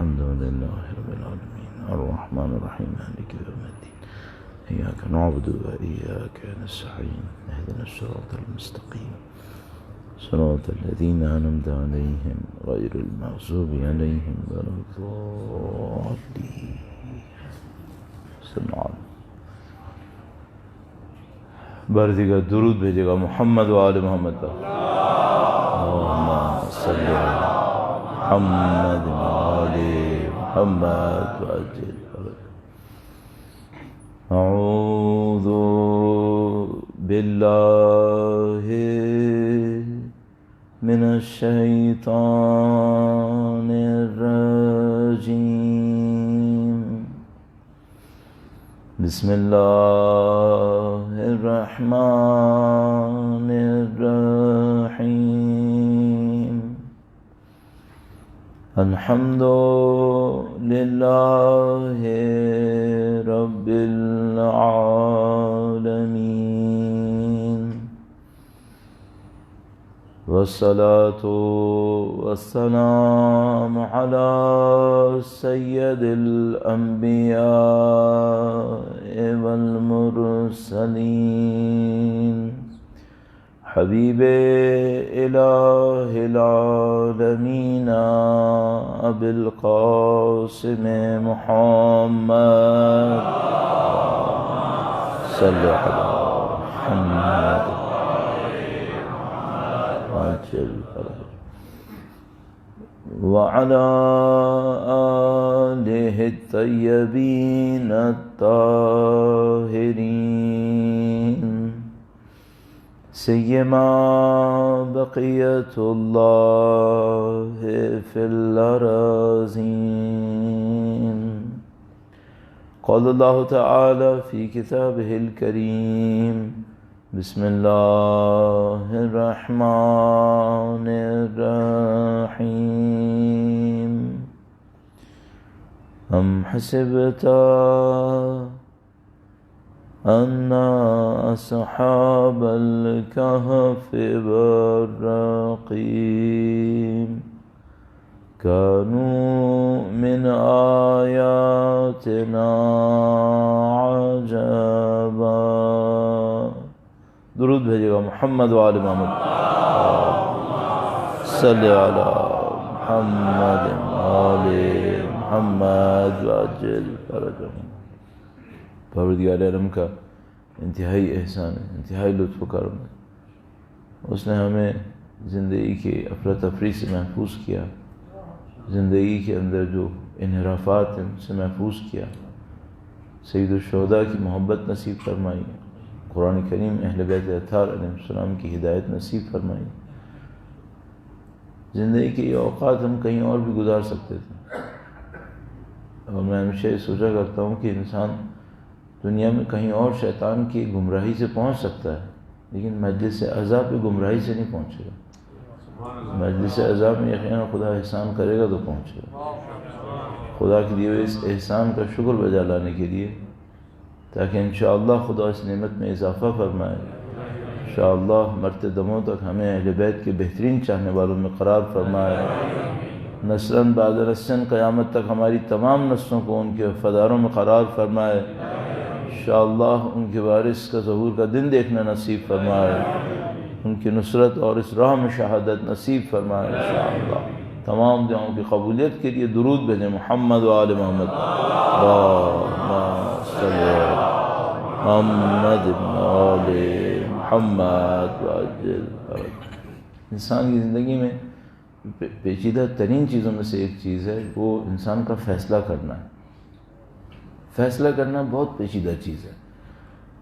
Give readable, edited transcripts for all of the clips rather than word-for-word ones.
الحمد لله رب العالمين الرحمن الرحيم مالك يوم الدين إياك نعبد وإياك نستعين اهدنا الصراط المستقيم صراط الذين أنعمت عليهم غير المغضوب عليهم ولا الضالين. صلی اللہ علیہ بار دیگر درود بھیجے گا محمد و آل محمد پر. اللہم صلی علی محمد و آل محمد وعجل فرجہ. اعوذ باللہ من الشیطان الرجیم. بسم اللہ الرحمن الرحیم. الحمد للہ رب العالمین والصلاة والسلام على سید الانبیاء والمرسلین حبیب الہ العالمین ابی القاسم محمد صلی علی محمد وعلى آله الطيبين الطاهرين سيما بقية الله في الأراضين. قال الله تعالى في كتابه الكريم بسم اللہ الرحمن الرحیم. ام حسبت ان اصحاب الكهف والرقیم كانوا من آیاتنا عجبا. درود بھیجے گا محمد و آل محمد. صلی علی محمد و آل محمد وعجل فرجهم. پروردگار عالم کا انتہائی احسان ہے، انتہائی لطف و کرم ہے. اس نے ہمیں زندگی کے افراتفری سے محفوظ کیا، زندگی کے اندر جو انحرافات ہیں ان سے محفوظ کیا. سید الشہداء کی محبت نصیب فرمائی، قرآن کریم اہل بیت اطہار علیہ السلام کی ہدایت نصیب فرمائی. زندگی کے یہ اوقات ہم کہیں اور بھی گزار سکتے تھے، اور میں ہمیشہ یہ سوچا کرتا ہوں کہ انسان دنیا میں کہیں اور شیطان کی گمراہی سے پہنچ سکتا ہے، لیکن مجلس عذاب پہ گمراہی سے نہیں پہنچے گا. مجلس عذاب میں یقیناً خدا احسان کرے گا تو پہنچے گا. خدا کے دیے ہوئے اس احسان کا شکر بجا لانے کے لیے، تاکہ انشاءاللہ خدا اس نعمت میں اضافہ فرمائے. انشاءاللہ مرتے دموں تک ہمیں اہل بیت کے بہترین چاہنے والوں میں قرار فرمائے. نسلاً بعد نسلاً قیامت تک ہماری تمام نسلوں کو ان کے وفاداروں میں قرار فرمائے. انشاءاللہ ان کے وارث کا ظہور کا دن دیکھنا نصیب فرمائے. ان کی نصرت اور اس راہ میں شہادت نصیب فرمائے. انشاءاللہ تمام دعاؤں کی قبولیت کے لیے درود بھیجیں محمد و آل محمد. محمد آل محمد وعجل فرجہ. انسان کی زندگی میں پیچیدہ ترین چیزوں میں سے ایک چیز ہے، وہ انسان کا فیصلہ کرنا ہے. فیصلہ کرنا بہت پیچیدہ چیز ہے.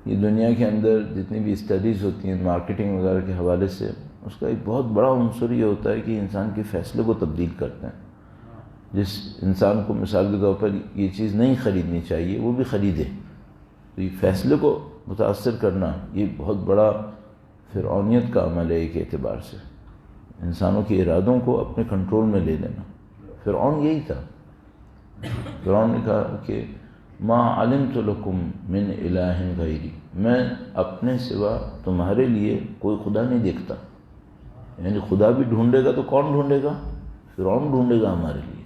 یہ دنیا کے اندر جتنی بھی اسٹڈیز ہوتی ہیں مارکیٹنگ وغیرہ کے حوالے سے، اس کا ایک بہت بڑا عنصر یہ ہوتا ہے کہ انسان کے فیصلے کو تبدیل کرتے ہیں. جس انسان کو مثال کے طور پر یہ چیز نہیں خریدنی چاہیے وہ بھی خریدے، تو یہ فیصلے کو متاثر کرنا یہ بہت بڑا فرعونیت کا عمل ہے. ایک اعتبار سے انسانوں کے ارادوں کو اپنے کنٹرول میں لے لینا. فرعون یہی تھا. فرعون نے کہا کہ ما علمت لکم من الہ غیری، میں اپنے سوا تمہارے لیے کوئی خدا نہیں دیکھتا. یعنی خدا بھی ڈھونڈے گا تو کون ڈھونڈے گا؟ فرعون ڈھونڈے گا ہمارے لیے.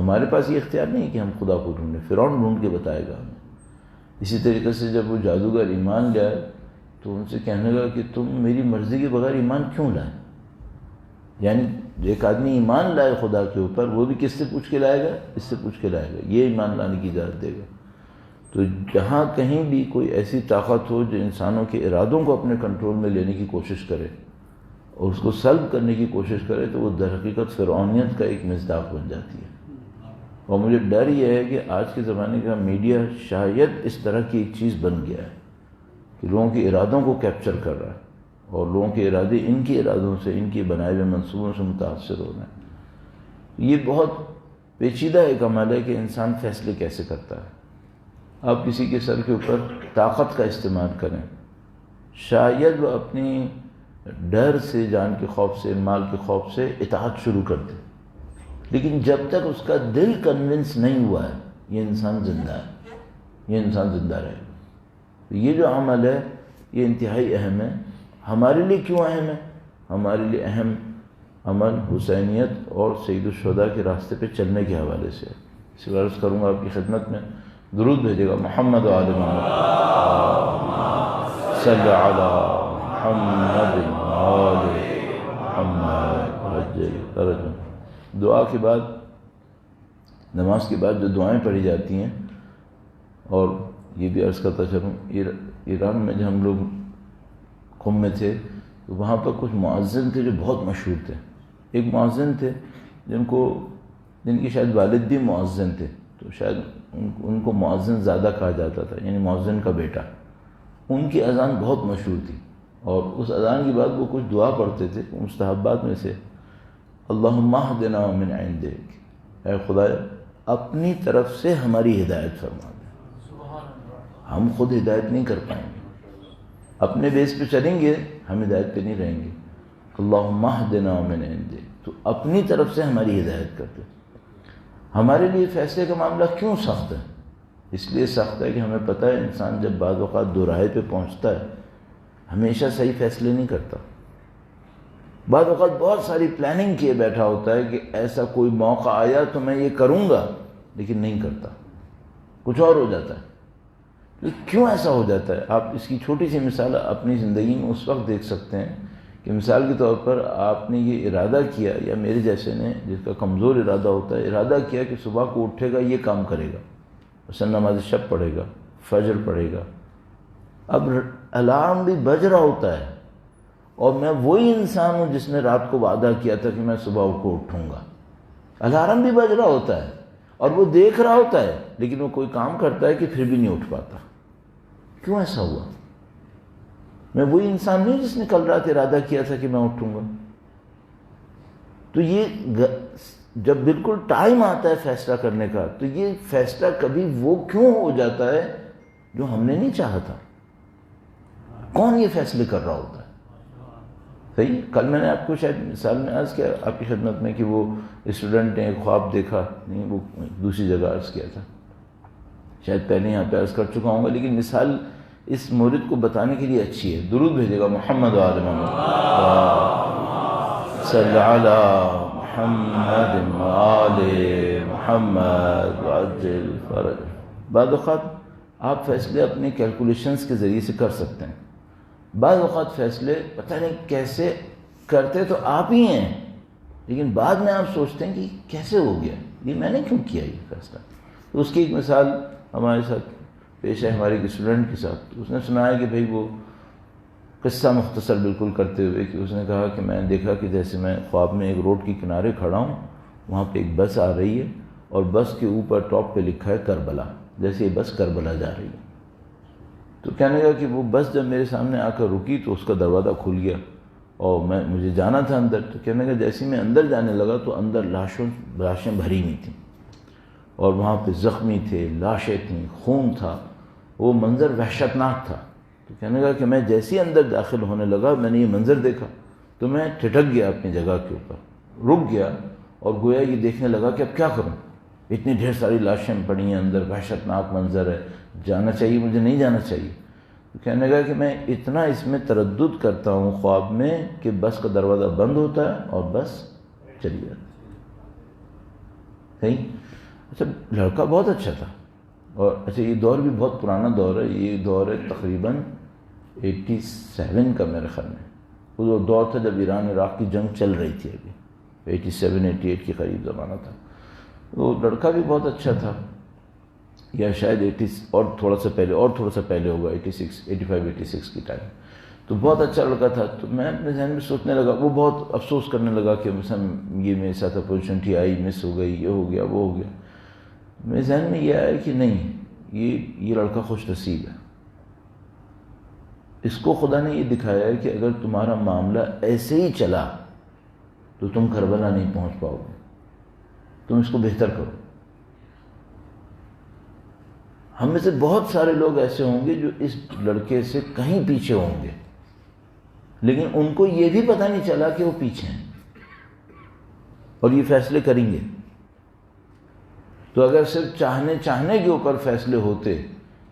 ہمارے پاس یہ اختیار نہیں ہے کہ ہم خدا کو ڈھونڈیں، فرعون ڈھونڈ کے بتائے گا ہمیں۔ اسی طریقے سے جب وہ جادوگر ایمان لائے تو ان سے کہنے لگا کہ تم میری مرضی کے بغیر ایمان کیوں لائے؟ یعنی ایک آدمی ایمان لائے خدا کے اوپر، وہ بھی کس سے پوچھ کے لائے گا؟ اس سے پوچھ کے لائے گا، یہ ایمان لانے کی اجازت دے گا۔ تو جہاں کہیں بھی کوئی ایسی طاقت ہو جو انسانوں کے ارادوں کو اپنے کنٹرول میں لینے کی کوشش کرے اور اس کو سلب کرنے کی کوشش کرے تو وہ در حقیقت فرعونیت کا ایک مصداق بن جاتی ہے۔ اور مجھے ڈر یہ ہے کہ آج کے زمانے کا میڈیا شاید اس طرح کی ایک چیز بن گیا ہے کہ لوگوں کے ارادوں کو کیپچر کر رہا ہے اور لوگوں کے ارادے ان کے ارادوں سے، ان کے بنائے ہوئے منصوبوں سے متاثر ہو رہے ہیں۔ یہ بہت پیچیدہ ایک عمل ہے کہ انسان فیصلے کیسے کرتا ہے۔ آپ کسی کے سر کے اوپر طاقت کا استعمال کریں، شاید وہ اپنی ڈر سے، جان کے خوف سے، مال کے خوف سے اطاعت شروع کر دے، لیکن جب تک اس کا دل کنونس نہیں ہوا ہے یہ انسان زندہ ہے، یہ انسان زندہ رہے گا۔ یہ جو عمل ہے یہ انتہائی اہم ہے۔ ہمارے لیے کیوں اہم ہے؟ ہمارے لیے اہم عمل حسینیت اور سید الشہداء کے راستے پہ چلنے کے حوالے سے ہے۔ اس لیے عرض کروں گا آپ کی خدمت میں، درود بھیجے گا محمد و آل محمد، صلی علی محمد و آل محمد۔ دعا کے بعد، نماز کے بعد جو دعائیں پڑھی جاتی ہیں، اور یہ بھی عرض کرتا چلوں، ایران میں جب ہم لوگ قم میں تھے تو وہاں پر کچھ مؤذن تھے جو بہت مشہور تھے۔ ایک مؤذن تھے جن کی شاید والد بھی مؤذن تھے، تو شاید ان کو مؤذن زیادہ کہا جاتا تھا، یعنی مؤذن کا بیٹا۔ ان کی اذان بہت مشہور تھی، اور اس اذان کے بعد وہ کچھ دعا پڑھتے تھے مستحبات میں سے، اللہم اہدنا من عندک، اے خدا اپنی طرف سے ہماری ہدایت فرما دے۔ ہم خود ہدایت نہیں کر پائیں گے، اپنے بیس پہ چلیں گے، ہم ہدایت پہ نہیں رہیں گے۔ اللہم اہدنا من عندک، تو اپنی طرف سے ہماری ہدایت کر دے۔ ہمارے لیے فیصلے کا معاملہ کیوں سخت ہے؟ اس لیے سخت ہے کہ ہمیں پتہ ہے انسان جب بعض اوقات دوراہے پہ پہنچتا ہے ہمیشہ صحیح فیصلے نہیں کرتا۔ بعض اوقات بہت ساری پلاننگ کیے بیٹھا ہوتا ہے کہ ایسا کوئی موقع آیا تو میں یہ کروں گا، لیکن نہیں کرتا، کچھ اور ہو جاتا ہے۔ کیوں ایسا ہو جاتا ہے؟ آپ اس کی چھوٹی سی مثال اپنی زندگی میں اس وقت دیکھ سکتے ہیں کہ مثال کے طور پر آپ نے یہ ارادہ کیا، یا میرے جیسے نے جس کا کمزور ارادہ ہوتا ہے، ارادہ کیا کہ صبح کو اٹھے گا یہ کام کرے گا، مثلا نماز شب پڑھے گا، فجر پڑھے گا۔ اب الارم بھی بج رہا ہوتا ہے اور میں وہی انسان ہوں جس نے رات کو وعدہ کیا تھا کہ میں صبح کو اٹھوں گا۔ الارم بھی بج رہا ہوتا ہے اور وہ دیکھ رہا ہوتا ہے، لیکن وہ کوئی کام کرتا ہے کہ پھر بھی نہیں اٹھ پاتا۔ کیوں ایسا ہوا؟ میں وہی انسان نہیں جس نے کل رات ارادہ کیا تھا کہ میں اٹھوں گا۔ تو یہ جب بالکل ٹائم آتا ہے فیصلہ کرنے کا، تو یہ فیصلہ کبھی وہ کیوں ہو جاتا ہے جو ہم نے نہیں چاہا تھا؟ کون یہ فیصلے کر رہا ہوتا ہے؟ صحیح، کل میں نے آپ کو شاید مثال میں عرض کیا آپ کی خدمت میں کہ وہ اسٹوڈنٹ نے ایک خواب دیکھا، نہیں وہ دوسری جگہ عرض کیا تھا، شاید پہلے یہاں پہ عرض کر چکا ہوں گا، لیکن مثال اس مورد کو بتانے کے لیے اچھی ہے۔ درود بھیجے گا محمد و آل محمد، صلی علی محمد و آل محمد وعجل فرج۔ بعض اوقات آپ فیصلے اپنے کیلکولیشنز کے ذریعے سے کر سکتے ہیں، بعض اوقات فیصلے پتہ نہیں کیسے کرتے تو آپ ہی ہیں، لیکن بعد میں آپ سوچتے ہیں کہ کیسے ہو گیا، یہ میں نے کیوں کیا یہ فیصلہ۔ تو اس کی ایک مثال ہمارے ساتھ پیش ہے، ہمارے ایک اسٹوڈنٹ کے ساتھ۔ اس نے سنایا کہ بھئی وہ قصہ مختصر بالکل کرتے ہوئے کہ اس نے کہا کہ میں نے دیکھا کہ جیسے میں خواب میں ایک روڈ کے کنارے کھڑا ہوں، وہاں پہ ایک بس آ رہی ہے اور بس کے اوپر ٹاپ پہ لکھا ہے کربلا، جیسے یہ بس کربلا جا رہی ہے۔ تو کہنے لگا کہ وہ بس جب میرے سامنے آ کر رکی تو اس کا دروازہ کھل گیا اور مجھے جانا تھا اندر۔ تو کہنے لگا جیسے میں اندر جانے لگا تو اندر لاشیں بھری ہوئی تھیں، اور وہاں پہ زخمی تھے، لاشیں تھیں، خون تھا، وہ منظر وحشتناک تھا۔ تو کہنے لگا کہ میں جیسے ہی اندر داخل ہونے لگا میں نے یہ منظر دیکھا تو میں ٹھٹک گیا اپنی جگہ کے اوپر، رک گیا اور گویا یہ دیکھنے لگا کہ اب کیا کروں، اتنی ڈھیر ساری لاشیں پڑی ہیں اندر، وحشتناک منظر ہے، جانا چاہیے مجھے نہیں جانا چاہیے۔ تو کہنے لگا کہ میں اتنا اس میں تردد کرتا ہوں خواب میں کہ بس کا دروازہ بند ہوتا ہے اور بس چلی جاتی ہے۔ صحیح. اچھا لڑکا بہت اچھا تھا. اور اچھا یہ دور بھی بہت پرانا دور ہے، یہ دور ہے تقریباً 87 کا میرے خیال میں. وہ دور تھا جب ایران عراق کی جنگ چل رہی تھی، ابھی 87-88 کے قریب زمانہ تھا. وہ لڑکا بھی بہت اچھا تھا، یا شاید 80 اور تھوڑا سا پہلے ہوگا، 85-86 کی ٹائم. تو بہت اچھا لڑکا تھا. تو میں اپنے ذہن میں سوچنے لگا، وہ بہت افسوس کرنے لگا کہ مثلا یہ میرے ساتھ اپورچونٹی آئی، مس ہو گئی، یہ ہو گیا وہ ہو گیا. میرے ذہن میں یہ آیا کہ نہیں، یہ لڑکا خوش نصیب ہے. اس کو خدا نے یہ دکھایا ہے کہ اگر تمہارا معاملہ ایسے ہی چلا تو تم کربلا نہیں پہنچ پاؤ گے، تم اس کو بہتر کرو. ہم میں سے بہت سارے لوگ ایسے ہوں گے جو اس لڑکے سے کہیں پیچھے ہوں گے، لیکن ان کو یہ بھی پتہ نہیں چلا کہ وہ پیچھے ہیں اور یہ فیصلے کریں گے. تو اگر صرف چاہنے کے اوپر فیصلے ہوتے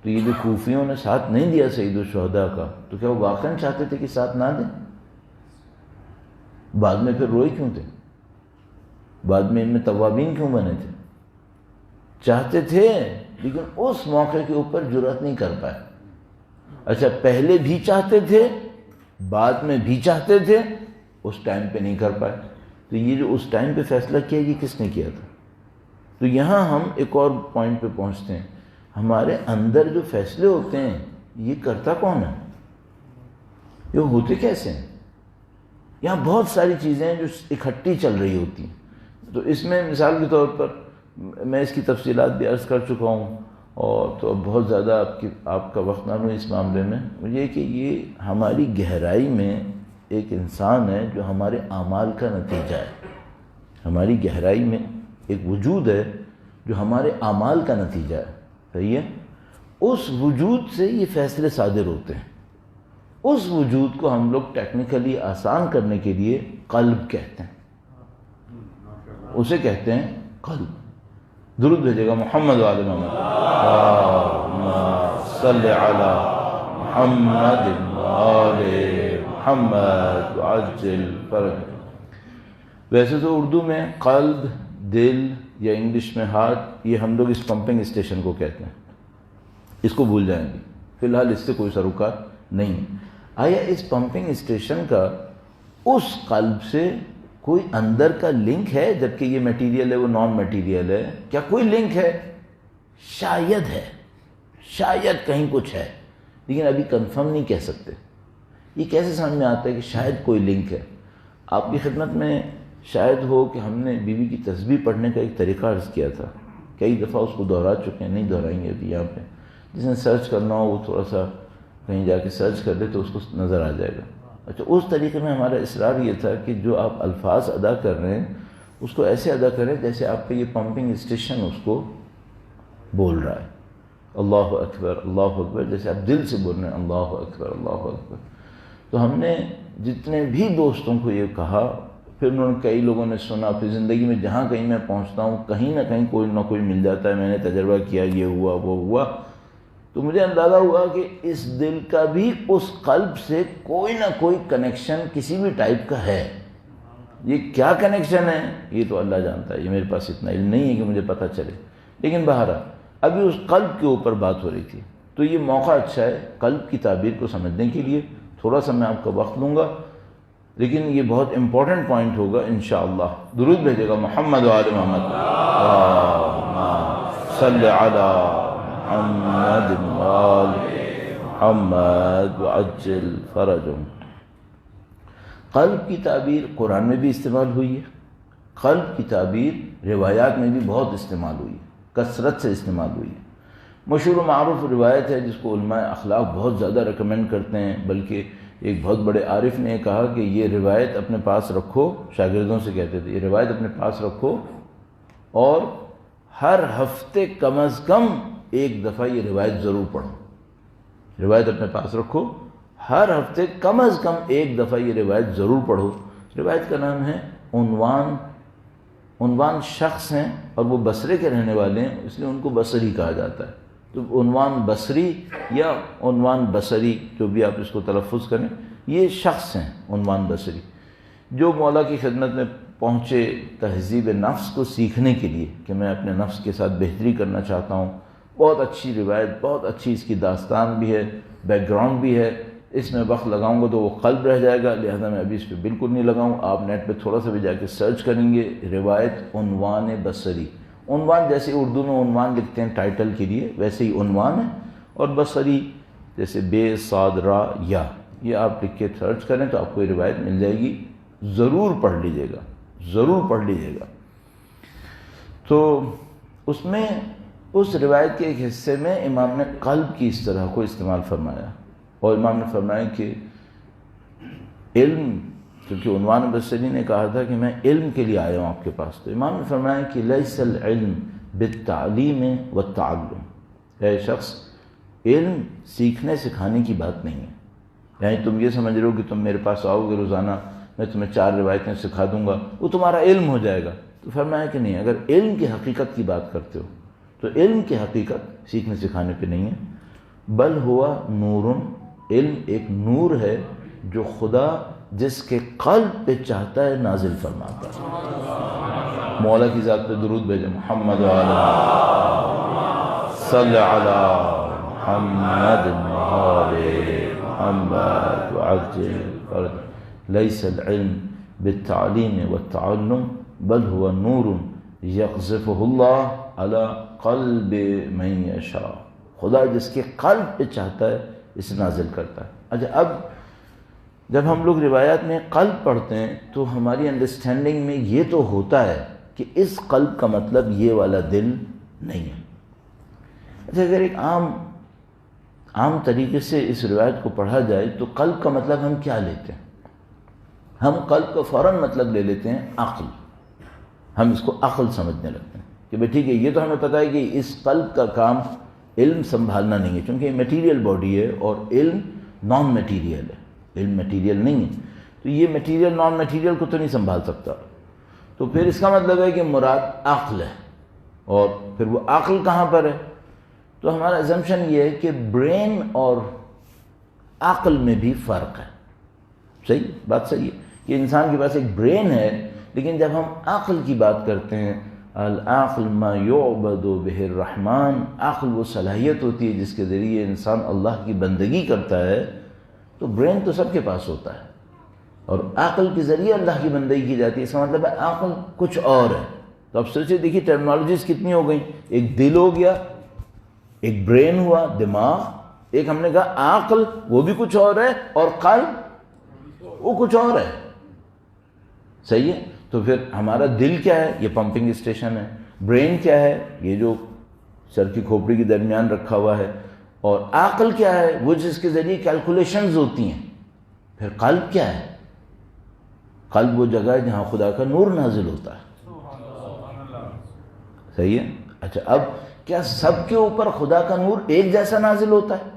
تو یہ جو کوفیوں نے ساتھ نہیں دیا سید الشہداء کا، تو کیا وہ واقعاً چاہتے تھے کہ ساتھ نہ دیں؟ بعد میں پھر روئے کیوں تھے؟ بعد میں ان میں توابین کیوں بنے تھے؟ چاہتے تھے لیکن اس موقع کے اوپر جرأت نہیں کر پائے. اچھا پہلے بھی چاہتے تھے، بعد میں بھی چاہتے تھے، اس ٹائم پہ نہیں کر پائے. تو یہ جو اس ٹائم پہ فیصلہ کیا، یہ کس نے کیا تھا؟ تو یہاں ہم ایک اور پوائنٹ پہ پہنچتے ہیں. ہمارے اندر جو فیصلے ہوتے ہیں یہ کرتا کون ہے؟ یہ ہوتے کیسے ہیں؟ یہاں بہت ساری چیزیں ہیں جو اکٹھی چل رہی ہوتی ہیں. تو اس میں مثال کے طور پر میں اس کی تفصیلات بھی عرض کر چکا ہوں، اور تو بہت زیادہ آپ کا وقت نہ لوں اس معاملے میں. مجھے کہ یہ ہماری گہرائی میں ایک انسان ہے جو ہمارے اعمال کا نتیجہ ہے. ہماری گہرائی میں ایک وجود ہے جو ہمارے اعمال کا نتیجہ ہے. صحیح ہے؟ اس وجود سے یہ فیصلے صادر ہوتے ہیں. اس وجود کو ہم لوگ ٹیکنیکلی آسان کرنے کے لیے قلب کہتے ہیں. اسے کہتے ہیں قلب. درود بھیجے گا محمد وعلی محمد. اللہم صلی علی محمد وعلی محمد وعجل فرج. ویسے تو اردو میں قلب، دل یا انگلش میں ہارٹ، یہ ہم لوگ اس پمپنگ اسٹیشن کو کہتے ہیں. اس کو بھول جائیں گے، فی الحال اس سے کوئی سروکار نہیں. آیا اس پمپنگ اسٹیشن کا اس قلب سے کوئی اندر کا لنک ہے؟ جبکہ یہ میٹیریل ہے، وہ نان میٹیریل ہے. کیا کوئی لنک ہے؟ شاید ہے، شاید کہیں کچھ ہے، لیکن ابھی کنفرم نہیں کہہ سکتے. یہ کیسے سمجھ میں آتا ہے کہ شاید کوئی لنک ہے؟ آپ کی خدمت میں شاید ہو کہ ہم نے بیوی کی تسبیح پڑھنے کا ایک طریقہ عرض کیا تھا. کئی دفعہ اس کو دہرا چکے ہیں، نہیں دہرائیں گے ابھی. یہاں پہ جس نے سرچ کرنا ہو وہ تھوڑا سا کہیں جا کے سرچ کر لے تو اس کو نظر آ جائے گا. اچھا اس طریقے میں ہمارا اصرار یہ تھا کہ جو آپ الفاظ ادا کر رہے ہیں اس کو ایسے ادا کریں جیسے آپ کا یہ پمپنگ اسٹیشن اس کو بول رہا ہے. اللہ اکبر اللہ اکبر، جیسے آپ دل سے بول رہے ہیں اللہ اکبر اللہ اکبر. تو ہم نے جتنے بھی دوستوں کو یہ کہا، پھر انہوں نے کئی لوگوں نے سنا. پھر زندگی میں جہاں کہیں میں پہنچتا ہوں کہیں نہ کہیں کوئی نہ کوئی مل جاتا ہے، میں نے تجربہ کیا، یہ ہوا وہ ہوا. تو مجھے اندازہ ہوا کہ اس دل کا بھی اس قلب سے کوئی نہ کوئی کنیکشن کسی بھی ٹائپ کا ہے. یہ کیا کنیکشن ہے یہ تو اللہ جانتا ہے، یہ میرے پاس اتنا علم نہیں ہے کہ مجھے پتہ چلے. لیکن بہرحال ابھی اس قلب کے اوپر بات ہو رہی تھی، تو یہ موقع اچھا ہے قلب کی تعبیر کو سمجھنے کے لیے. تھوڑا سا میں آپ کا وقت لوں گا، لیکن یہ بہت امپورٹنٹ پوائنٹ ہوگا انشاءاللہ. درود بھیجے گا محمد وعلی محمد. اللہم صلی علی محمد وعلی محمد وعجل فرجهم. قلب کی تعبیر قرآن میں بھی استعمال ہوئی ہے. قلب کی تعبیر روایات میں بھی بہت استعمال ہوئی ہے، کثرت سے استعمال ہوئی ہے. مشہور و معروف روایت ہے جس کو علماء اخلاق بہت زیادہ ریکمینڈ کرتے ہیں. بلکہ ایک بہت بڑے عارف نے کہا کہ یہ روایت اپنے پاس رکھو، شاگردوں سے کہتے تھے یہ روایت اپنے پاس رکھو اور ہر ہفتے کم از کم ایک دفعہ یہ روایت ضرور پڑھو. روایت اپنے پاس رکھو، ہر ہفتے کم از کم ایک دفعہ یہ روایت ضرور پڑھو. روایت کا نام ہے عنوان. عنوان شخص ہیں اور وہ بصرے کے رہنے والے ہیں، اس لیے ان کو بصری کہا جاتا ہے. تو عنوان بصری یا عنوان بصری جو بھی آپ اس کو تلفظ کریں، یہ شخص ہیں عنوان بصری جو مولا کی خدمت میں پہنچے تہذیب نفس کو سیکھنے کے لیے کہ میں اپنے نفس کے ساتھ بہتری کرنا چاہتا ہوں، بہت اچھی روایت، بہت اچھی اس کی داستان بھی ہے، بیک گراؤنڈ بھی ہے، اس میں وقت لگاؤں گا تو وہ قلب رہ جائے گا، لہذا میں ابھی اس پہ بالکل نہیں لگاؤں۔ آپ نیٹ پہ تھوڑا سا بھی جا کے سرچ کریں گے، روایت عنوان بصری، عنوان جیسے اردو میں عنوان لکھتے ہیں ٹائٹل کے لیے، ویسے ہی عنوان ہے، اور بصری جیسے بے صاد را یا، یہ آپ لکھ کے سرچ کریں تو آپ کو یہ روایت مل جائے گی، ضرور پڑھ لیجیے گا، ضرور پڑھ لیجیے گا۔ تو اس میں اس روایت کے ایک حصے میں امام نے قلب کی اس طرح کو استعمال فرمایا، اور امام نے فرمایا کہ علم، کیونکہ عنوان بصری نے کہا تھا کہ میں علم کے لیے آیا ہوں آپ کے پاس، تو امام نے فرمایا کہ لیس العلم بالتعلیم والتعلم، اے شخص علم سیکھنے سکھانے کی بات نہیں ہے، یعنی تم یہ سمجھ رہے ہو کہ تم میرے پاس آؤ گے روزانہ، میں تمہیں 4 روایتیں سکھا دوں گا، وہ تمہارا علم ہو جائے گا۔ تو فرمایا کہ نہیں، اگر علم کی حقیقت کی بات کرتے ہو تو علم کی حقیقت سیکھنے سکھانے پہ نہیں ہے، بل ہوا نور، علم ایک نور ہے جو خدا جس کے قلب پہ چاہتا ہے نازل فرماتا ہے۔ مولا کی ذات پہ درود بھیجے، محمد وعلی صلی علی محمد وعلی محمد وعجل۔ لیس العلم بالتعلیم والتعلم بل هو نور یقذفہ اللہ علی قلب من یشاء، خدا جس کے قلب پہ چاہتا ہے اسے نازل کرتا ہے۔ اچھا، اب جب ہم لوگ روایات میں قلب پڑھتے ہیں تو ہماری انڈرسٹینڈنگ میں یہ تو ہوتا ہے کہ اس قلب کا مطلب یہ والا دل نہیں ہے۔ اچھا، اگر ایک عام طریقے سے اس روایت کو پڑھا جائے تو قلب کا مطلب ہم کیا لیتے ہیں؟ ہم قلب کا فوراً مطلب لے لیتے ہیں عقل، ہم اس کو عقل سمجھنے لگتے ہیں کہ بھئی ٹھیک ہے، یہ تو ہمیں پتہ ہے کہ اس قلب کا کام علم سنبھالنا نہیں ہے، چونکہ یہ میٹیریل باڈی ہے اور علم نان میٹیریل ہے، علم میٹیریل نہیں ہے، تو یہ میٹیریل نان میٹیریل کو تو نہیں سنبھال سکتا، تو پھر اس کا مطلب ہے کہ مراد عقل ہے، اور پھر وہ عقل کہاں پر ہے؟ تو ہمارا ایزمپشن یہ ہے کہ برین اور عقل میں بھی فرق ہے۔ صحیح بات صحیح ہے کہ انسان کے پاس ایک برین ہے، لیکن جب ہم عقل کی بات کرتے ہیں، العقل ما یعبد بہ الرحمن، عقل وہ صلاحیت ہوتی ہے جس کے ذریعے انسان اللہ کی بندگی کرتا ہے، تو برین تو سب کے پاس ہوتا ہے اور عقل کے ذریعے اللہ کی بندگی کی جاتی ہے، اس کا مطلب ہے عقل کچھ اور ہے۔ تو اب سوچے دیکھیے ٹرمنالوجیز کتنی ہو گئیں، ایک دل ہو گیا، ایک برین ہوا، دماغ، ایک ہم نے کہا عقل، وہ بھی کچھ اور ہے، اور قلب وہ کچھ اور ہے۔ صحیح ہے، تو پھر ہمارا دل کیا ہے؟ یہ پمپنگ اسٹیشن ہے۔ برین کیا ہے؟ یہ جو سر کی کھوپڑی کے درمیان رکھا ہوا ہے۔ اور عقل کیا ہے؟ وہ جس کے ذریعے کیلکولیشنز ہوتی ہیں۔ پھر قلب کیا ہے؟ قلب وہ جگہ ہے جہاں خدا کا نور نازل ہوتا ہے۔ صحیح ہے۔ اچھا، اب کیا سب کے اوپر خدا کا نور ایک جیسا نازل ہوتا ہے؟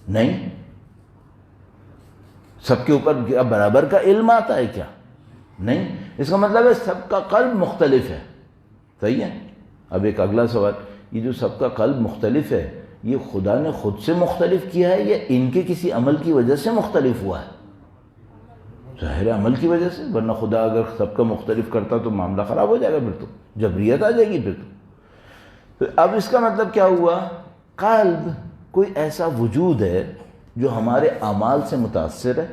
نہیں۔ سب کے اوپر کیا برابر کا علم آتا ہے کیا؟ نہیں۔ اس کا مطلب ہے سب کا قلب مختلف ہے۔ صحیح ہے۔ اب ایک اگلا سوال، یہ جو سب کا قلب مختلف ہے، یہ خدا نے خود سے مختلف کیا ہے یا ان کے کسی عمل کی وجہ سے مختلف ہوا ہے؟ ظاہر عمل کی وجہ سے، ورنہ خدا اگر سب کا مختلف کرتا تو معاملہ خراب ہو جائے گا، پھر تو جبریت آ جائے گی۔ پھر تو اب اس کا مطلب کیا ہوا؟ قلب کوئی ایسا وجود ہے جو ہمارے اعمال سے متاثر ہے،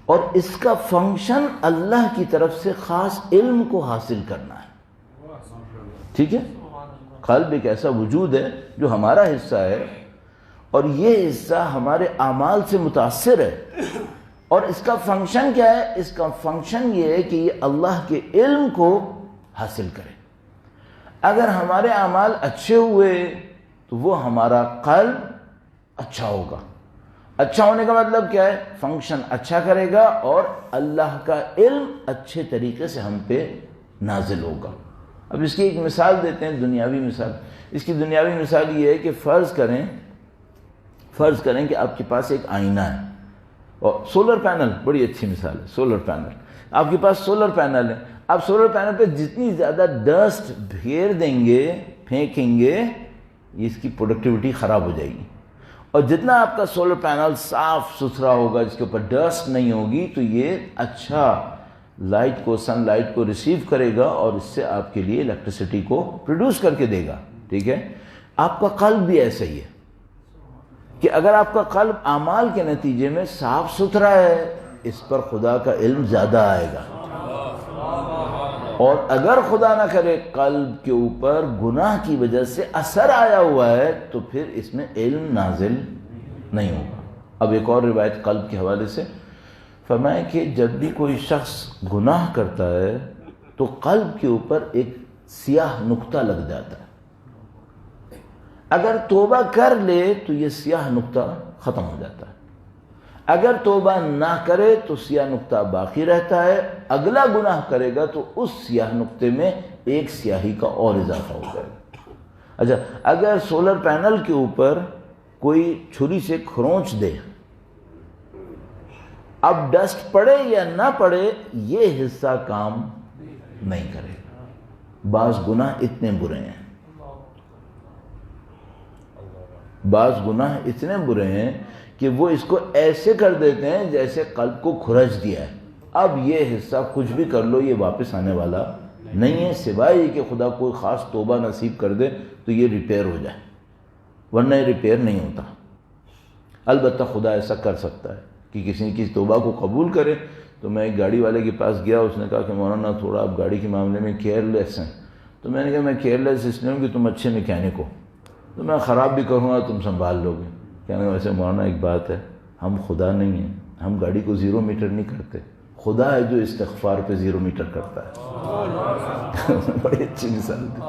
اور اس کا فنکشن اللہ کی طرف سے خاص علم کو حاصل کرنا ہے۔ ٹھیک ہے، قلب ایک ایسا وجود ہے جو ہمارا حصہ ہے، اور یہ حصہ ہمارے اعمال سے متاثر ہے، اور اس کا فنکشن کیا ہے؟ اس کا فنکشن یہ ہے کہ یہ اللہ کے علم کو حاصل کرے۔ اگر ہمارے اعمال اچھے ہوئے تو وہ ہمارا قلب اچھا ہوگا۔ اچھا ہونے کا مطلب کیا ہے؟ فنکشن اچھا کرے گا اور اللہ کا علم اچھے طریقے سے ہم پہ نازل ہوگا۔ اب اس کی ایک مثال دیتے ہیں، دنیاوی مثال۔ اس کی دنیاوی مثال یہ ہے کہ فرض کریں کہ آپ کے پاس ایک آئینہ ہے، اور سولر پینل بڑی اچھی مثال ہے۔ سولر پینل، آپ کے پاس سولر پینل ہے، آپ سولر پینل پہ جتنی زیادہ ڈسٹ پھیر دیں گے، پھینکیں گے، اس کی پروڈکٹیوٹی خراب ہو جائے گی، اور جتنا آپ کا سولر پینل صاف ستھرا ہوگا، جس کے اوپر ڈسٹ نہیں ہوگی، تو یہ اچھا لائٹ کو، سن لائٹ کو ریسیو کرے گا اور اس سے آپ کے لیے الیکٹریسٹی کو پروڈیوس کر کے دے گا. ٹھیک ہے. آپ کا قلب بھی ایسا ہی ہے کہ اگر آپ کا قلب اعمال کے نتیجے میں صاف ستھرا ہے، اس پر خدا کا علم زیادہ آئے گا. اور اگر خدا نہ کرے قلب کے اوپر گناہ کی وجہ سے اثر آیا ہوا ہے تو پھر اس میں علم نازل نہیں ہوگا. اب ایک اور روایت قلب کے حوالے سے فرمائے کہ جب بھی کوئی شخص گناہ کرتا ہے تو قلب کے اوپر ایک سیاہ نقطہ لگ جاتا ہے. اگر توبہ کر لے تو یہ سیاہ نقطہ ختم ہو جاتا ہے، اگر توبہ نہ کرے تو سیاہ نقطہ باقی رہتا ہے. اگلا گناہ کرے گا تو اس سیاہ نقطے میں ایک سیاہی کا اور اضافہ ہو جائے گا. اچھا، اگر سولر پینل کے اوپر کوئی چھری سے کھرونچ دے، اب ڈسٹ پڑے یا نہ پڑے یہ حصہ کام نہیں کرے گا. بعض گناہ اتنے برے ہیں، بعض گناہ اتنے برے ہیں کہ وہ اس کو ایسے کر دیتے ہیں جیسے قلب کو کھرچ دیا ہے. اب یہ حصہ کچھ بھی کر لو یہ واپس آنے والا نہیں ہے، سوائے یہ کہ خدا کوئی خاص توبہ نصیب کر دے تو یہ ریپیئر ہو جائے، ورنہ یہ ریپیئر نہیں ہوتا. البتہ خدا ایسا کر سکتا ہے کہ کسی کی توبہ کو قبول کرے. تو میں ایک گاڑی والے کے پاس گیا، اس نے کہا کہ مولانا تھوڑا آپ گاڑی کے معاملے میں کیئر لیس ہیں. تو میں نے کہا میں کیئر لیس اس لیے ہوں کہ تم اچھے میکینک ہو، تو میں خراب بھی کروں گا تم سنبھال لو گے. کہنے ویسے مولانا ایک بات ہے، ہم خدا نہیں ہیں، ہم گاڑی کو 0 میٹر نہیں کرتے، خدا ہے جو استغفار پہ 0 میٹر کرتا ہے. بڑی اچھی مثال دی.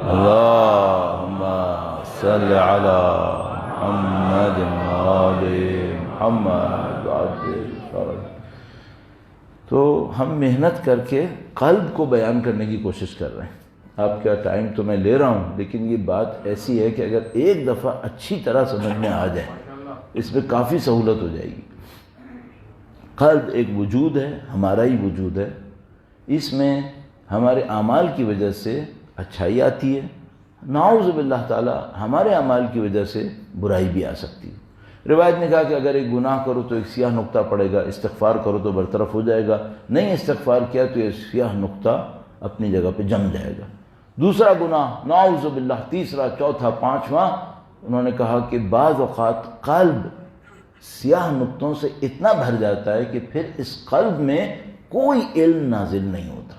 اللہم صلی علی محمد وآل محمد. تو ہم محنت کر کے قلب کو بیان کرنے کی کوشش کر رہے ہیں. آپ کا ٹائم تو میں لے رہا ہوں، لیکن یہ بات ایسی ہے کہ اگر ایک دفعہ اچھی طرح سمجھ میں آ جائے اس میں کافی سہولت ہو جائے گی. قلب ایک وجود ہے، ہمارا ہی وجود ہے. اس میں ہمارے اعمال کی وجہ سے اچھائی آتی ہے، نعوذ باللہ تعالی ہمارے اعمال کی وجہ سے برائی بھی آ سکتی ہے. روایت نے کہا کہ اگر ایک گناہ کرو تو ایک سیاہ نقطہ پڑے گا، استغفار کرو تو برطرف ہو جائے گا، نہیں استغفار کیا تو یہ سیاہ نقطہ اپنی جگہ پہ جم جائے گا. دوسرا گناہ نعوذ باللہ، تیسرا، چوتھا، پانچواں. انہوں نے کہا کہ بعض اوقات قلب سیاہ نقطوں سے اتنا بھر جاتا ہے کہ پھر اس قلب میں کوئی علم نازل نہیں ہوتا.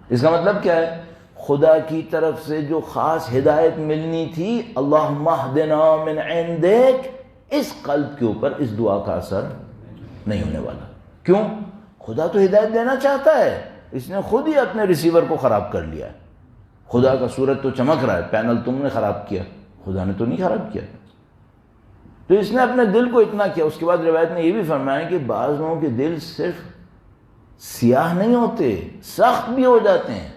اس کا مطلب کیا ہے؟ خدا کی طرف سے جو خاص ہدایت ملنی تھی، اللہم اہدنا من عندک، اس قلب کے اوپر اس دعا کا اثر نہیں ہونے والا. کیوں؟ خدا تو ہدایت دینا چاہتا ہے، اس نے خود ہی اپنے ریسیور کو خراب کر لیا ہے. خدا کا سورج تو چمک رہا ہے، پینل تم نے خراب کیا، خدا نے تو نہیں خراب کیا. تو اس نے اپنے دل کو اتنا کیا. اس کے بعد روایت نے یہ بھی فرمایا کہ بعض لوگوں کے دل صرف سیاہ نہیں ہوتے، سخت بھی ہو جاتے ہیں،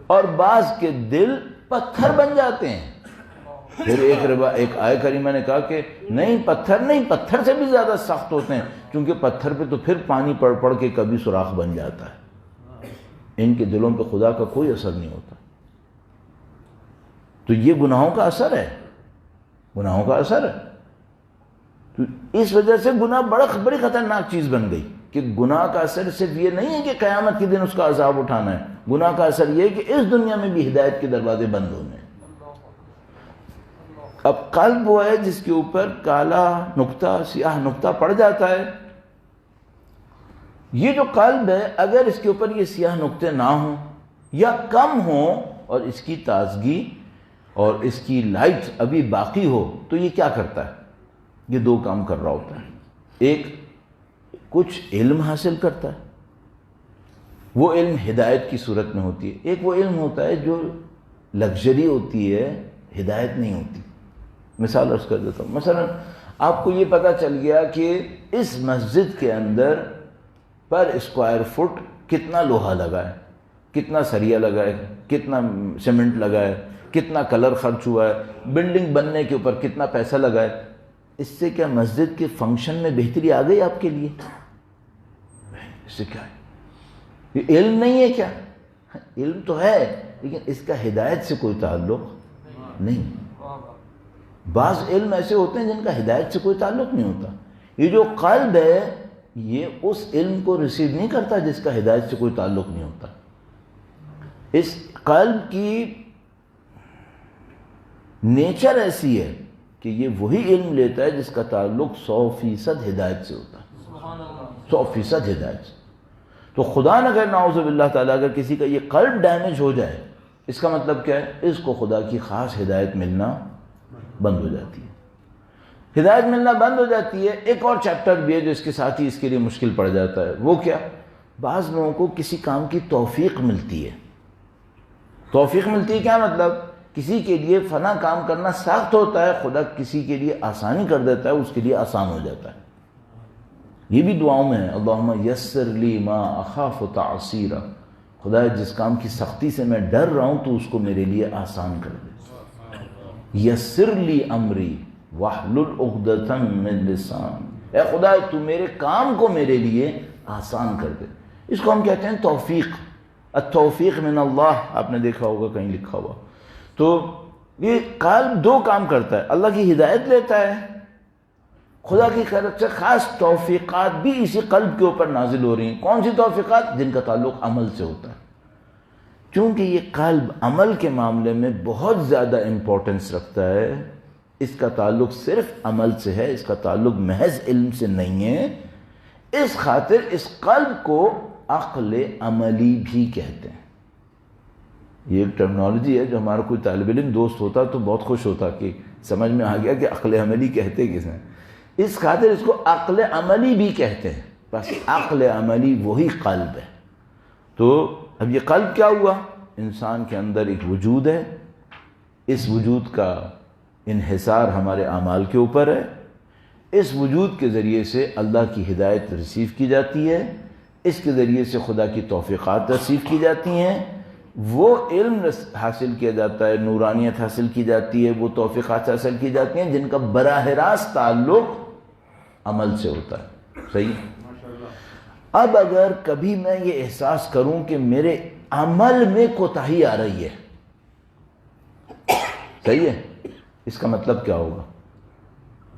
اور بعض کے دل پتھر بن جاتے ہیں. پھر ایک آیہ کریمہ نے کہا کہ نہیں، پتھر نہیں، پتھر سے بھی زیادہ سخت ہوتے ہیں، کیونکہ پتھر پہ تو پھر پانی پڑ پڑ کے کبھی سوراخ بن جاتا ہے. ان کے دلوں پہ خدا کا کوئی اثر نہیں ہوتا. تو یہ گناہوں کا اثر ہے، گناہوں کا اثر ہے. تو اس وجہ سے گناہ بڑی خطرناک چیز بن گئی کہ گناہ کا اثر صرف یہ نہیں ہے کہ قیامت کے دن اس کا عذاب اٹھانا ہے. گناہ کا اثر یہ ہے کہ اس دنیا میں بھی ہدایت کے دروازے بند ہونے ہیں. اب قلب وہ ہے جس کے اوپر کالا نقطہ، سیاہ نقطہ پڑ جاتا ہے. یہ جو قلب ہے، اگر اس کے اوپر یہ سیاہ نقطے نہ ہوں یا کم ہوں اور اس کی تازگی اور اس کی لائٹ ابھی باقی ہو تو یہ کیا کرتا ہے؟ یہ دو کام کر رہا ہوتا ہے. ایک، کچھ علم حاصل کرتا ہے، وہ علم ہدایت کی صورت میں ہوتی ہے. ایک وہ علم ہوتا ہے جو لگژری ہوتی ہے، ہدایت نہیں ہوتی. مثال عرض کر دیتا ہوں. مثلا آپ کو یہ پتہ چل گیا کہ اس مسجد کے اندر پر اسکوائر فٹ کتنا لوہا لگا ہے، کتنا سریا لگا ہے، کتنا سیمنٹ لگا ہے، کتنا کلر خرچ ہوا ہے، بلڈنگ بننے کے اوپر کتنا پیسہ لگا ہے. اس سے کیا مسجد کے فنکشن میں بہتری آ گئی آپ کے لیے؟ اس سے کیا ہے؟ یہ علم نہیں ہے کیا؟ علم تو ہے، لیکن اس کا ہدایت سے کوئی تعلق نہیں. بعض علم ایسے ہوتے ہیں جن کا ہدایت سے کوئی تعلق نہیں ہوتا. یہ جو قلب ہے یہ اس علم کو ریسیو نہیں کرتا جس کا ہدایت سے کوئی تعلق نہیں ہوتا. اس قلب کی نیچر ایسی ہے کہ یہ وہی علم لیتا ہے جس کا تعلق 100% ہدایت سے ہوتا ہے، 100% ہدایت سے. تو خدا نہ کرے نعوذ باللہ تعالیٰ اگر کسی کا یہ قلب ڈیمیج ہو جائے، اس کا مطلب کیا ہے؟ اس کو خدا کی خاص ہدایت ملنا بند ہو جاتی ہے. ہدایت ملنا بند ہو جاتی ہے. ایک اور چیپٹر بھی ہے جو اس کے ساتھ ہی اس کے لیے مشکل پڑ جاتا ہے. وہ کیا؟ بعض لوگوں کو کسی کام کی توفیق ملتی ہے. توفیق ملتی ہے کیا مطلب؟ کسی کے لیے فلاں کام کرنا سخت ہوتا ہے، خدا کسی کے لیے آسانی کر دیتا ہے، اس کے لیے آسان ہو جاتا ہے. یہ بھی دعاؤں میں ہے، اللہم یسر لی ما اخاف تعسیرا، خدا جس کام کی سختی سے میں ڈر رہا ہوں تو اس کو میرے لیے آسان کر دے. یسر لی امری واحلل عقدۃ من لسان، اے خدا تو میرے کام کو میرے لیے آسان کر دے. اس کو ہم کہتے ہیں توفیق. التوفیق من اللہ، آپ نے دیکھا ہوگا کہیں لکھا ہوا. تو یہ قلب دو کام کرتا ہے، اللہ کی ہدایت لیتا ہے، خدا کی طرف سے خاص توفیقات بھی اسی قلب کے اوپر نازل ہو رہی ہیں. کون سی توفیقات؟ جن کا تعلق عمل سے ہوتا ہے. چونکہ یہ قلب عمل کے معاملے میں بہت زیادہ امپورٹنس رکھتا ہے، اس کا تعلق صرف عمل سے ہے، اس کا تعلق محض علم سے نہیں ہے. اس خاطر اس قلب کو عقل عملی بھی کہتے ہیں. یہ ایک ٹرمنالوجی ہے جو ہمارا کوئی طالب علم دوست ہوتا تو بہت خوش ہوتا کہ سمجھ میں آ گیا کہ عقل عملی کہتے کس ہیں. اس خاطر اس کو عقل عملی بھی کہتے ہیں. بس عقل عملی وہی قلب ہے. تو اب یہ قلب کیا ہوا؟ انسان کے اندر ایک وجود ہے، اس وجود کا انحصار ہمارے اعمال کے اوپر ہے. اس وجود کے ذریعے سے اللہ کی ہدایت ریسیو کی جاتی ہے، اس کے ذریعے سے خدا کی توفیقات ریسیو کی جاتی ہیں، وہ علم حاصل کیا جاتا ہے، نورانیت حاصل کی جاتی ہے، وہ توفیقات حاصل کی جاتی ہیں جن کا براہ راست تعلق عمل سے ہوتا ہے. صحیح؟ اب اگر کبھی میں یہ احساس کروں کہ میرے عمل میں کوتاہی آ رہی ہے، صحیح ہے، اس کا مطلب کیا ہوگا؟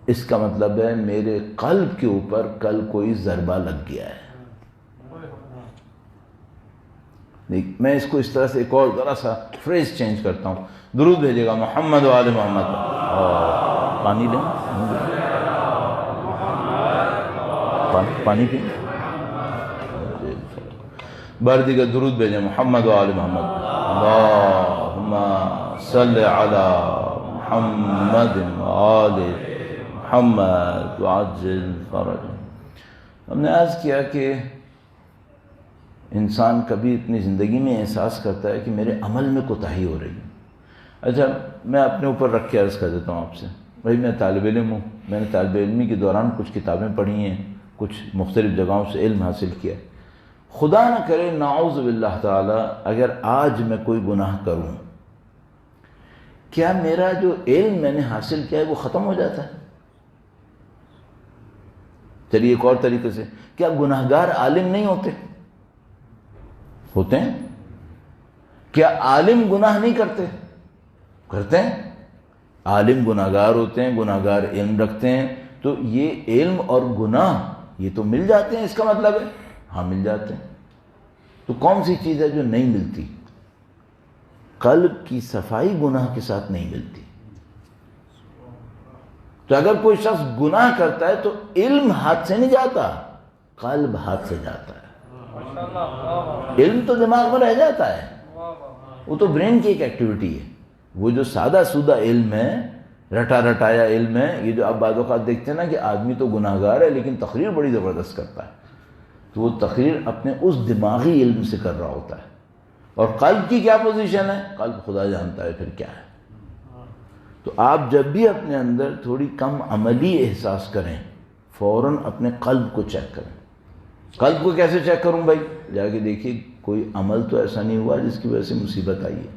اس کا مطلب ہے میرے قلب کے اوپر کل کوئی ضربہ لگ گیا ہے. میں اس کو اس طرح سے ایک اور ذرا سا فریز چینج کرتا ہوں. درود بھیجے گا محمد و آل محمد. پانی لیں، پانی پئیں. بار دیگر درود بھیجیں محمد و آل محمد. اللہم صلی علی محمد و آل محمد وعجل فرج. ہم نے عرض کیا کہ انسان کبھی اپنی زندگی میں احساس کرتا ہے کہ میرے عمل میں کوتاہی ہو رہی ہے. اچھا میں اپنے اوپر رکھ کے عرض کر دیتا ہوں آپ سے. بھائی میں طالب علم ہوں، میں نے طالب علمی کے دوران کچھ کتابیں پڑھی ہیں، کچھ مختلف جگہوں سے علم حاصل کیا. خدا نہ کرے نعوذ باللہ تعالی اگر آج میں کوئی گناہ کروں، کیا میرا جو علم میں نے حاصل کیا ہے وہ ختم ہو جاتا ہے؟ چلیے ایک اور طریقے سے، کیا گناہگار عالم نہیں ہوتے؟ ہوتے ہیں. کیا عالم گناہ نہیں کرتے؟ کرتے ہیں. عالم گناہگار ہوتے ہیں، گناہگار علم رکھتے ہیں. تو یہ علم اور گناہ یہ تو مل جاتے ہیں، اس کا مطلب ہے ہاں مل جاتے ہیں. تو کون سی چیز ہے جو نہیں ملتی؟ قلب کی صفائی گناہ کے ساتھ نہیں ملتی. تو اگر کوئی شخص گناہ کرتا ہے تو علم ہاتھ سے نہیں جاتا، قلب ہاتھ سے جاتا ہے. علم تو دماغ میں رہ جاتا ہے، وہ تو برین کی ایک ایکٹیویٹی ہے. وہ جو سادہ سودہ علم ہے، رٹا رٹایا علم ہے، یہ جو آپ بعض اوقات دیکھتے ہیں نا کہ آدمی تو گناہگار ہے لیکن تقریر بڑی زبردست کرتا ہے، تو وہ تقریر اپنے اس دماغی علم سے کر رہا ہوتا ہے. اور قلب کی کیا پوزیشن ہے؟ قلب خدا جانتا ہے پھر کیا ہے. تو آپ جب بھی اپنے اندر تھوڑی کم عملی احساس کریں، فوراً اپنے قلب کو چیک کریں. قلب کو کیسے چیک کروں بھائی؟ جا کے دیکھیے کوئی عمل تو ایسا نہیں ہوا جس کی وجہ سے مصیبت آئی ہے.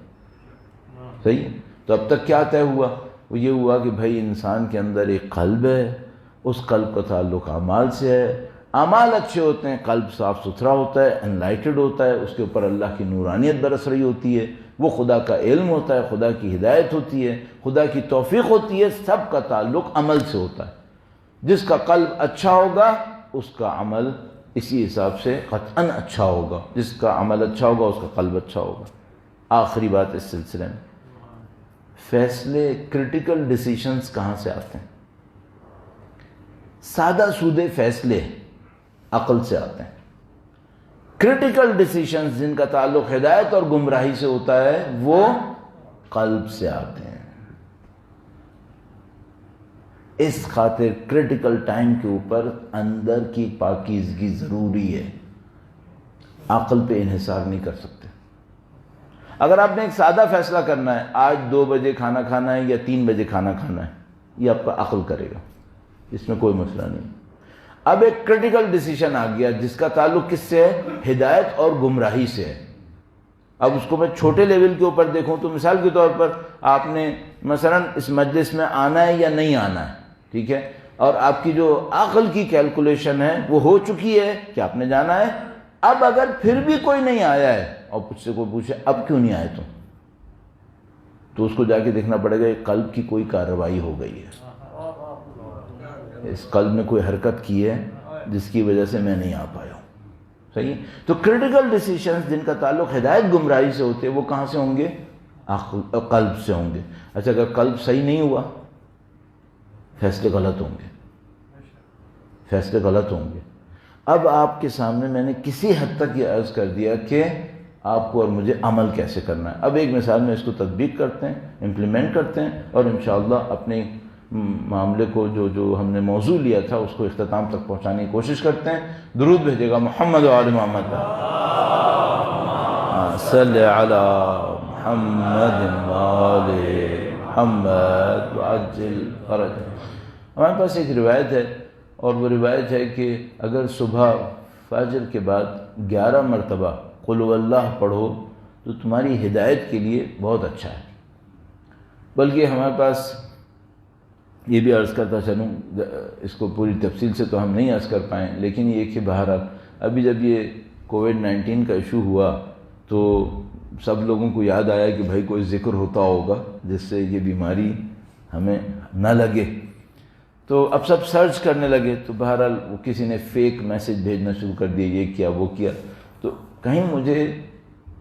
صحیح ہے. تو اب تک کیا طے ہوا؟ وہ یہ ہوا کہ بھائی انسان کے اندر ایک قلب ہے، اس قلب کا تعلق اعمال سے ہے. اعمال اچھے ہوتے ہیں، قلب صاف ستھرا ہوتا ہے، انلائٹڈ ہوتا ہے، اس کے اوپر اللہ کی نورانیت برس رہی ہوتی ہے. وہ خدا کا علم ہوتا ہے، خدا کی ہدایت ہوتی ہے، خدا کی توفیق ہوتی ہے، سب کا تعلق عمل سے ہوتا ہے۔ جس کا قلب اچھا ہوگا اس کا عمل اسی حساب سے قطعاً اچھا ہوگا، جس کا عمل اچھا ہوگا اس کا قلب اچھا ہوگا۔ آخری بات اس سلسلے میں، فیصلے کرٹیکل ڈیسیشنز کہاں سے آتے ہیں؟ سادہ سودے فیصلے عقل سے آتے ہیں، کرٹیکل ڈیسیشنز جن کا تعلق ہدایت اور گمراہی سے ہوتا ہے وہ قلب سے آتے ہیں۔ اس خاطر کرٹیکل ٹائم کے اوپر اندر کی پاکیزگی ضروری ہے، عقل پہ انحصار نہیں کر سکتے۔ اگر آپ نے ایک سادہ فیصلہ کرنا ہے، آج 2 بجے کھانا کھانا ہے یا 3 بجے کھانا کھانا ہے، یہ آپ کا عقل کرے گا، اس میں کوئی مسئلہ نہیں۔ اب ایک کرٹیکل ڈیسیشن آ گیا جس کا تعلق کس سے ہے؟ ہدایت اور گمراہی سے ہے۔ اب اس کو میں چھوٹے لیول کے اوپر دیکھوں تو مثال کے طور پر آپ نے مثلا اس مجلس میں آنا ہے یا نہیں آنا ہے، ٹھیک ہے، اور آپ کی جو عقل کی کیلکولیشن ہے وہ ہو چکی ہے کہ آپ نے جانا ہے۔ اب اگر پھر بھی کوئی نہیں آیا ہے اور مجھ سے کوئی پوچھے اب کیوں نہیں آئے تم، تو اس کو جا کے دیکھنا پڑے گا یہ قلب کی کوئی کارروائی ہو گئی ہے، اس قلب میں کوئی حرکت کی ہے جس کی وجہ سے میں نہیں آ پایا ہوں۔ صحیح؟ تو کرٹیکل ڈیسیشنز جن کا تعلق ہدایت گمراہی سے ہوتے ہیں وہ کہاں سے ہوں گے؟ قلب سے ہوں گے۔ اچھا اگر قلب صحیح نہیں ہوا فیصلے غلط ہوں گے، فیصلے غلط ہوں گے۔ اب آپ کے سامنے میں نے کسی حد تک یہ عرض کر دیا کہ آپ کو اور مجھے عمل کیسے کرنا ہے۔ اب ایک مثال میں اس کو تطبیق کرتے ہیں، امپلیمنٹ کرتے ہیں، اور انشاءاللہ اپنے معاملے کو جو ہم نے موضوع لیا تھا اس کو اختتام تک پہنچانے کی کوشش کرتے ہیں۔ درود بھیجے گا محمد و آل محمد، صلی علی محمد و آل محمد وعجل فرج۔ ہمارے پاس ایک روایت ہے، اور وہ روایت ہے کہ اگر صبح فجر کے بعد 11 مرتبہ قل هو اللہ پڑھو تو تمہاری ہدایت کے لیے بہت اچھا ہے۔ بلکہ ہمارے پاس یہ بھی عرض کرتا چلوں، اس کو پوری تفصیل سے تو ہم نہیں عرض کر پائیں، لیکن یہ کہ بہرحال ابھی جب یہ کووڈ-19 کا ایشو ہوا تو سب لوگوں کو یاد آیا کہ بھائی کوئی ذکر ہوتا ہوگا جس سے یہ بیماری ہمیں نہ لگے، تو اب سب سرچ کرنے لگے۔ تو بہرحال وہ کسی نے فیک میسج بھیجنا شروع کر دیا، یہ کیا وہ کیا، تو کہیں مجھے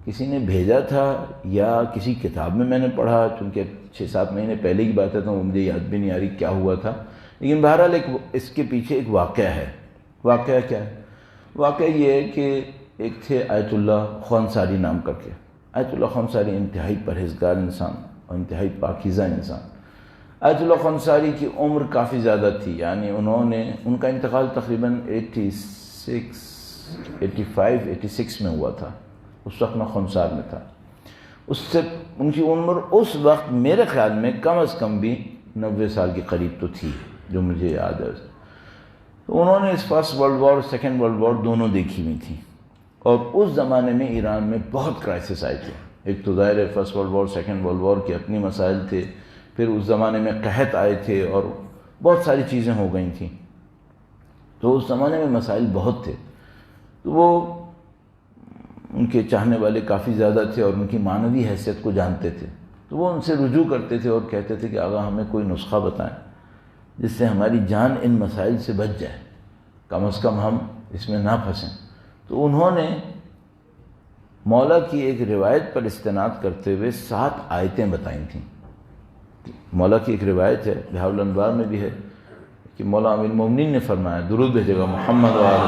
کسی نے بھیجا تھا یا کسی کتاب میں نے پڑھا، چونکہ 6-7 مہینے پہلے کی بات ہے تو مجھے یاد بھی نہیں آ رہی کیا ہوا تھا، لیکن بہرحال اس کے پیچھے ایک واقعہ ہے۔ واقعہ کیا ہے؟ واقعہ یہ ہے کہ ایک تھے آیت اللہ خونساری نام کر کے۔ آیت اللہ خونساری انتہائی پرہیزگار انسان اور انتہائی پاکیزہ انسان۔ آیت اللہ خونساری کی عمر کافی زیادہ تھی، یعنی ان کا انتقال تقریباً 86 میں ہوا تھا، اس وقت میں خونسار میں تھا۔ اس سے ان کی عمر اس وقت میرے خیال میں کم از کم بھی 90 سال کے قریب تو تھی، جو مجھے یاد ہے۔ تو انہوں نے اس فرسٹ ورلڈ وار اور سیکنڈ ورلڈ وار دونوں دیکھی ہوئی تھیں، اور اس زمانے میں ایران میں بہت کرائسس آئے تھے۔ ایک تو ظاہر ہے first world war second world war کے اپنی مسائل تھے، پھر اس زمانے میں قحط آئے تھے اور بہت ساری چیزیں ہو گئی تھیں، تو اس زمانے میں مسائل بہت تھے۔ تو وہ ان کے چاہنے والے کافی زیادہ تھے اور ان کی معنوی حیثیت کو جانتے تھے، تو وہ ان سے رجوع کرتے تھے اور کہتے تھے کہ آقا ہمیں کوئی نسخہ بتائیں جس سے ہماری جان ان مسائل سے بچ جائے، کم از کم ہم اس میں نہ پھنسیں۔ تو انہوں نے مولا کی ایک روایت پر استناد کرتے ہوئے 7 آیتیں بتائی تھیں۔ مولا کی ایک روایت ہے، بہاء الانوار میں بھی ہے، کہ مولا امیر المومنین نے فرمایا، درود بھیجے گا محمد و آل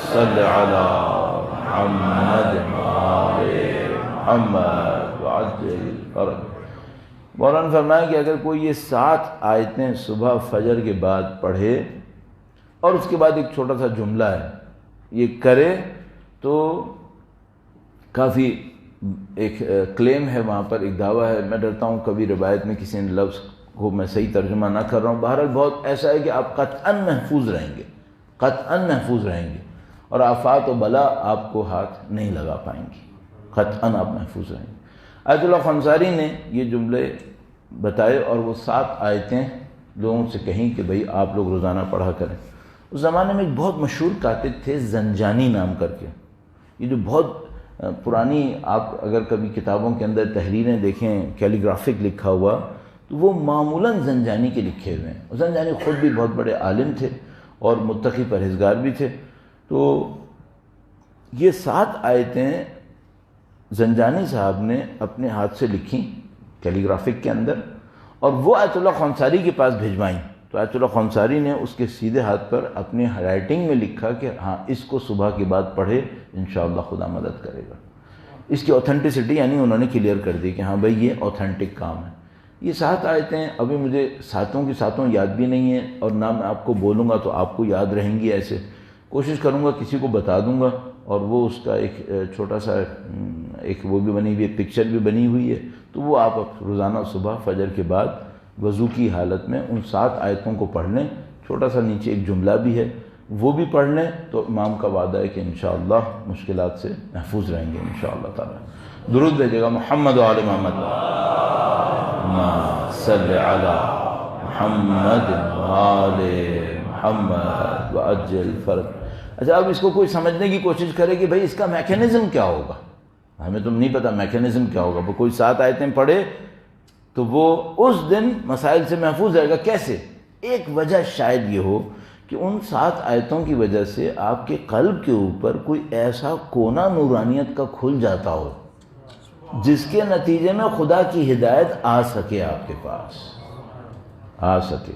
صلی علی محمد و آل محمد وعجل فرج۔ مولا نے فرمایا کہ اگر کوئی یہ 7 آیتیں صبح فجر کے بعد پڑھے اور اس کے بعد ایک چھوٹا سا جملہ ہے یہ کرے تو کافی ایک کلیم ہے وہاں پر، ایک دعویٰ ہے۔ میں ڈرتا ہوں کبھی روایت میں کسی نے لفظ کو میں صحیح ترجمہ نہ کر رہا ہوں، بہرحال بہت ایسا ہے کہ آپ قطعاً محفوظ رہیں گے، قطعاً محفوظ رہیں گے، اور آفات و بلا آپ کو ہاتھ نہیں لگا پائیں گی، قطعاً آپ محفوظ رہیں گے۔ آیت اللہ خونساری نے یہ جملے بتائے اور وہ 7 آیتیں لوگوں سے کہیں کہ بھئی آپ لوگ روزانہ پڑھا کریں۔ اس زمانے میں ایک بہت مشہور کاتب تھے زنجانی نام کر کے، یہ جو بہت پرانی آپ اگر کبھی کتابوں کے اندر تحریریں دیکھیں کیلیگرافک لکھا ہوا تو وہ معمولاً زنجانی کے لکھے ہوئے ہیں. زنجانی خود بھی بہت بڑے عالم تھے اور متقی پرہیزگار بھی تھے. تو یہ 7 آیتیں زنجانی صاحب نے اپنے ہاتھ سے لکھیں کیلیگرافک کے اندر اور وہ آیت اللہ خونساری کے پاس بھیجوائیں. تو آیت اللہ خونساری نے اس کے سیدھے ہاتھ پر اپنی رائٹنگ میں لکھا کہ ہاں اس کو صبح کے بعد پڑھے انشاءاللہ خدا مدد کرے گا. اس کی اوتھینٹسٹی یعنی انہوں نے کلیئر کر دی کہ ہاں بھائی یہ اوتھینٹک کام ہے. یہ 7 آیتیں ابھی مجھے ساتوں کی ساتوں یاد بھی نہیں ہیں اور نہ میں آپ کو بولوں گا تو آپ کو یاد رہیں گی. ایسے کوشش کروں گا کسی کو بتا دوں گا اور وہ اس کا ایک چھوٹا سا ایک وہ بھی بنی ہوئی ہے پکچر بھی بنی ہوئی ہے. تو وہ آپ روزانہ صبح فجر کے بعد وضو کی حالت میں ان 7 آیتوں کو پڑھ لیں. چھوٹا سا نیچے ایک جملہ بھی ہے وہ بھی پڑھ لیں تو امام کا وعدہ ہے کہ انشاءاللہ مشکلات سے محفوظ رہیں گے انشاءاللہ تعالی. درود بھیجے گا محمد و آل محمد صلی علی محمد و آل محمد وعجل فرج. اچھا اب اس کو کوئی سمجھنے کی کوشش کرے کہ بھئی اس کا میکینزم کیا ہوگا. ہمیں تو نہیں پتا میکینزم کیا ہوگا. وہ کوئی 7 آیتیں پڑھے تو وہ اس دن مسائل سے محفوظ رہے گا. کیسے؟ ایک وجہ شاید یہ ہو کہ ان 7 آیتوں کی وجہ سے آپ کے قلب کے اوپر کوئی ایسا کونا نورانیت کا کھل جاتا ہو جس کے نتیجے میں خدا کی ہدایت آ سکے آپ کے پاس آ سکے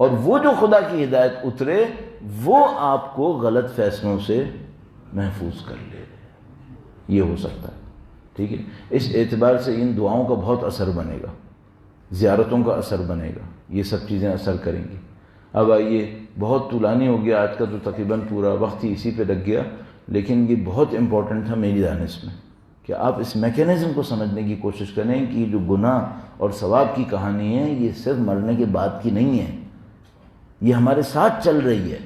اور وہ جو خدا کی ہدایت اترے وہ آپ کو غلط فیصلوں سے محفوظ کر لے. یہ ہو سکتا ہے. ٹھیک ہے. اس اعتبار سے ان دعاؤں کا بہت اثر بنے گا, زیارتوں کا اثر بنے گا, یہ سب چیزیں اثر کریں گی. اب آئیے بہت طولانی ہو گیا آج کا تو تقریباً پورا وقت ہی اسی پہ لگ گیا, لیکن یہ بہت امپورٹنٹ تھا میری دانش میں کہ آپ اس میکینزم کو سمجھنے کی کوشش کریں کہ یہ جو گناہ اور ثواب کی کہانی ہے یہ صرف مرنے کے بعد کی نہیں ہے, یہ ہمارے ساتھ چل رہی ہے.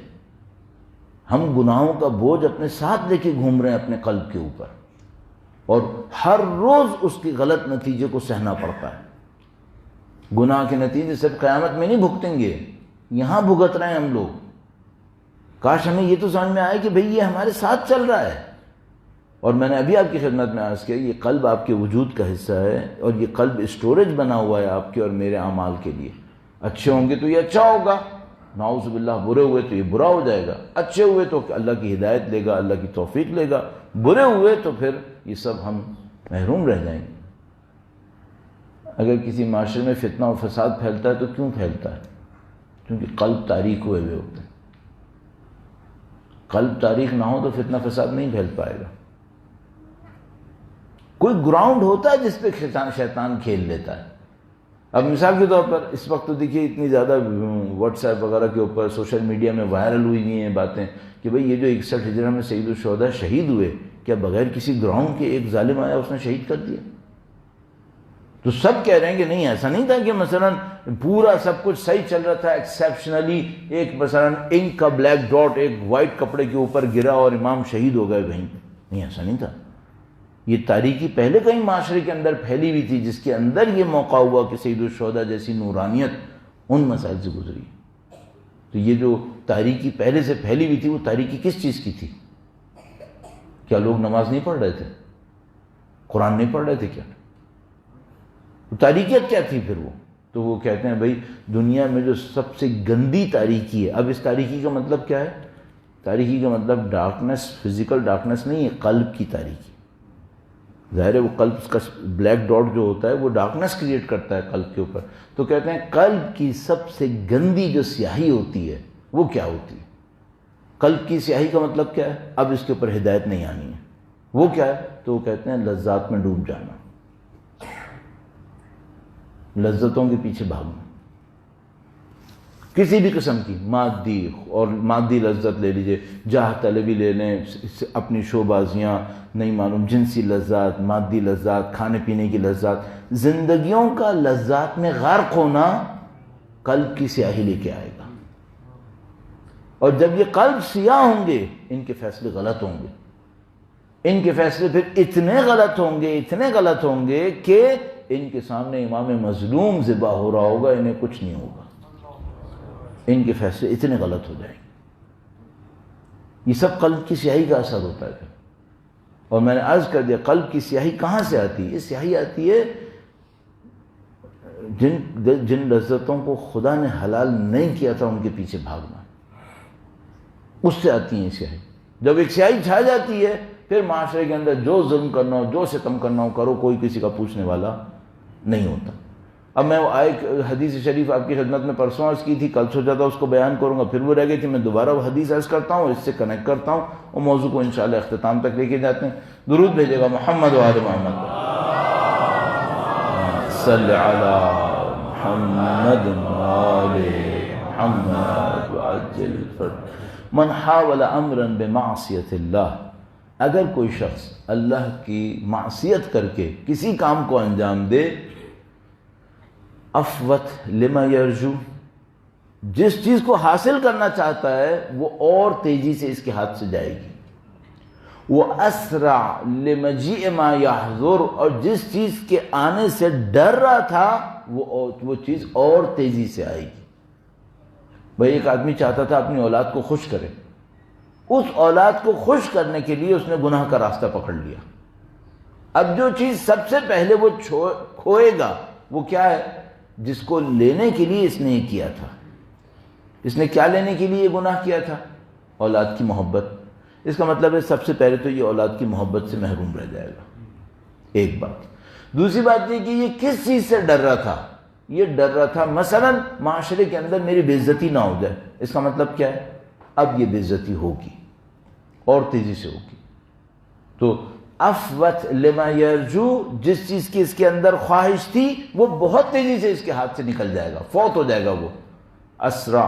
ہم گناہوں کا بوجھ اپنے ساتھ لے کے گھوم رہے ہیں اپنے قلب کے اوپر اور ہر روز اس کے غلط نتیجے کو سہنا پڑتا ہے. گناہ کے نتیجے صرف قیامت میں نہیں بھگتیں گے, یہاں بھگت رہے ہیں ہم لوگ. کاش ہمیں یہ تو سمجھ میں آئے کہ بھئی یہ ہمارے ساتھ چل رہا ہے. اور میں نے ابھی آپ کی خدمت میں عرض کیا یہ قلب آپ کے وجود کا حصہ ہے اور یہ قلب اسٹوریج بنا ہوا ہے آپ کے اور میرے اعمال کے لیے. اچھے ہوں گے تو یہ اچھا ہوگا, نعوذ باللہ برے ہوئے تو یہ برا ہو جائے گا. اچھے ہوئے تو اللہ کی ہدایت لے گا, اللہ کی توفیق لے گا. برے ہوئے تو پھر یہ سب ہم محروم رہ جائیں گے. اگر کسی معاشرے میں فتنہ و فساد پھیلتا ہے تو کیوں پھیلتا ہے؟ کیونکہ قلب تاریک ہوئے ہوتے ہیں. قلب تاریک نہ ہو تو فتنہ فساد نہیں پھیل پائے گا. کوئی گراؤنڈ ہوتا ہے جس پہ شیطان کھیل لیتا ہے. اب مثال کے طور پر اس وقت تو دیکھیے اتنی زیادہ واٹس ایپ وغیرہ کے اوپر سوشل میڈیا میں وائرل ہوئی ہوئی ہیں باتیں کہ بھئی یہ جو 61 ہجری میں سید الشہداء شہید ہوئے, کیا بغیر کسی گراؤنڈ کے ایک ظالم آیا اس نے شہید کر دیا؟ تو سب کہہ رہے ہیں کہ نہیں ایسا نہیں تھا کہ مثلا پورا سب کچھ صحیح چل رہا تھا, ایکسیپشنلی ایک مثلا انک کا بلیک ڈاٹ ایک وائٹ کپڑے کے اوپر گرا اور امام شہید ہو گئے کہیں. نہیں, ایسا نہیں تھا. یہ تاریکی پہلے کہیں معاشرے کے اندر پھیلی ہوئی تھی جس کے اندر یہ موقع ہوا کہ سید الشہداء جیسی نورانیت ان مسائل سے گزری. تو یہ جو تاریکی پہلے سے پھیلی ہوئی تھی وہ تاریکی کس چیز کی تھی؟ کیا لوگ نماز نہیں پڑھ رہے تھے؟ قرآن نہیں پڑھ رہے تھے کیا؟ تاریکیت کیا تھی پھر وہ؟ تو وہ کہتے ہیں بھئی دنیا میں جو سب سے گندی تاریکی ہے. اب اس تاریکی کا مطلب کیا ہے؟ تاریکی کا مطلب ڈارکنس, فزیکل ڈارکنس نہیں ہے, قلب کی تاریکی. ظاہر ہے وہ قلب کا بلیک ڈاٹ جو ہوتا ہے وہ ڈارکنس کریٹ کرتا ہے قلب کے اوپر. تو کہتے ہیں قلب کی سب سے گندی جو سیاہی ہوتی ہے وہ کیا ہوتی ہے؟ قلب کی سیاہی کا مطلب کیا ہے؟ اب اس کے اوپر ہدایت نہیں آنی ہے. وہ کیا ہے؟ تو وہ کہتے ہیں لذات میں ڈوب جانا, لذتوں کے پیچھے بھاگنا. کسی بھی قسم کی مادی اور مادی لذت لے لیجئے, جاہ طلبی لے لیں, اپنی شو بازیاں, نہیں معلوم جنسی لذات, مادی لذات, کھانے پینے کی لذات. زندگیوں کا لذات میں غرق ہونا قلب کی سیاہی لے کے آئے گا. اور جب یہ قلب سیاہ ہوں گے ان کے فیصلے غلط ہوں گے. ان کے فیصلے پھر اتنے غلط ہوں گے, اتنے غلط ہوں گے کہ ان کے سامنے امام مظلوم ذبح ہو رہا ہوگا, انہیں کچھ نہیں ہوگا. ان کے فیصلے اتنے غلط ہو جائیں گے. یہ سب قلب کی سیاہی کا اثر ہوتا ہے. اور میں نے عرض کر دیا قلب کی سیاہی کہاں سے آتی ہے؟ یہ سیاہی آتی ہے جن لذتوں کو خدا نے حلال نہیں کیا تھا ان کے پیچھے بھاگنا، اس سے آتی ہیں سیاہی۔ جب ایک سیاہی چھا جاتی ہے پھر معاشرے کے اندر جو ظلم کرنا ہو، جو ستم کرنا ہو کرو، کوئی کسی کا پوچھنے والا نہیں ہوتا۔ اب میں وہ ایک حدیث شریف آپ کی خدمت میں پرسوں عرض کی تھی، کل سوچا تھا اس کو بیان کروں گا، پھر وہ رہ گئی تھی، میں دوبارہ وہ حدیث عرض کرتا ہوں، اس سے کنیکٹ کرتا ہوں اور موضوع کو انشاءاللہ اختتام تک لے کے جاتے ہیں۔ درود بھیجے گا محمد و آل محمد، صلی علی محمد و آل محمد وعجل فرج۔ من حاول امرا بمعصیت اللہ، اگر کوئی شخص اللہ کی معصیت کر کے کسی کام کو انجام دے، افوت لما یرجو، جس چیز کو حاصل کرنا چاہتا ہے وہ اور تیزی سے اس کے ہاتھ سے جائے گی، وہ اسرع لمجیء ما یحذر، اور جس چیز کے آنے سے ڈر رہا تھا وہ چیز اور تیزی سے آئے گی۔ بھئی ایک آدمی چاہتا تھا اپنی اولاد کو خوش کرے، اس اولاد کو خوش کرنے کے لیے اس نے گناہ کا راستہ پکڑ لیا۔ اب جو چیز سب سے پہلے وہ کھوئے گا وہ کیا ہے؟ جس کو لینے کے لیے اس نے یہ کیا تھا۔ اس نے کیا لینے کے لیے یہ گناہ کیا تھا؟ اولاد کی محبت۔ اس کا مطلب ہے سب سے پہلے تو یہ اولاد کی محبت سے محروم رہ جائے گا، ایک بات۔ دوسری بات یہ کہ یہ کس چیز سے ڈر رہا تھا؟ یہ ڈر رہا تھا مثلا معاشرے کے اندر میری بے عزتی نہ ہو جائے۔ اس کا مطلب کیا ہے؟ اب یہ بے عزتی ہوگی اور تیزی سے ہوگی۔ تو افوت لما یرجو، جس چیز کی اس کے اندر خواہش تھی وہ بہت تیزی سے اس کے ہاتھ سے نکل جائے گا، فوت ہو جائے گا وہ۔ اسرع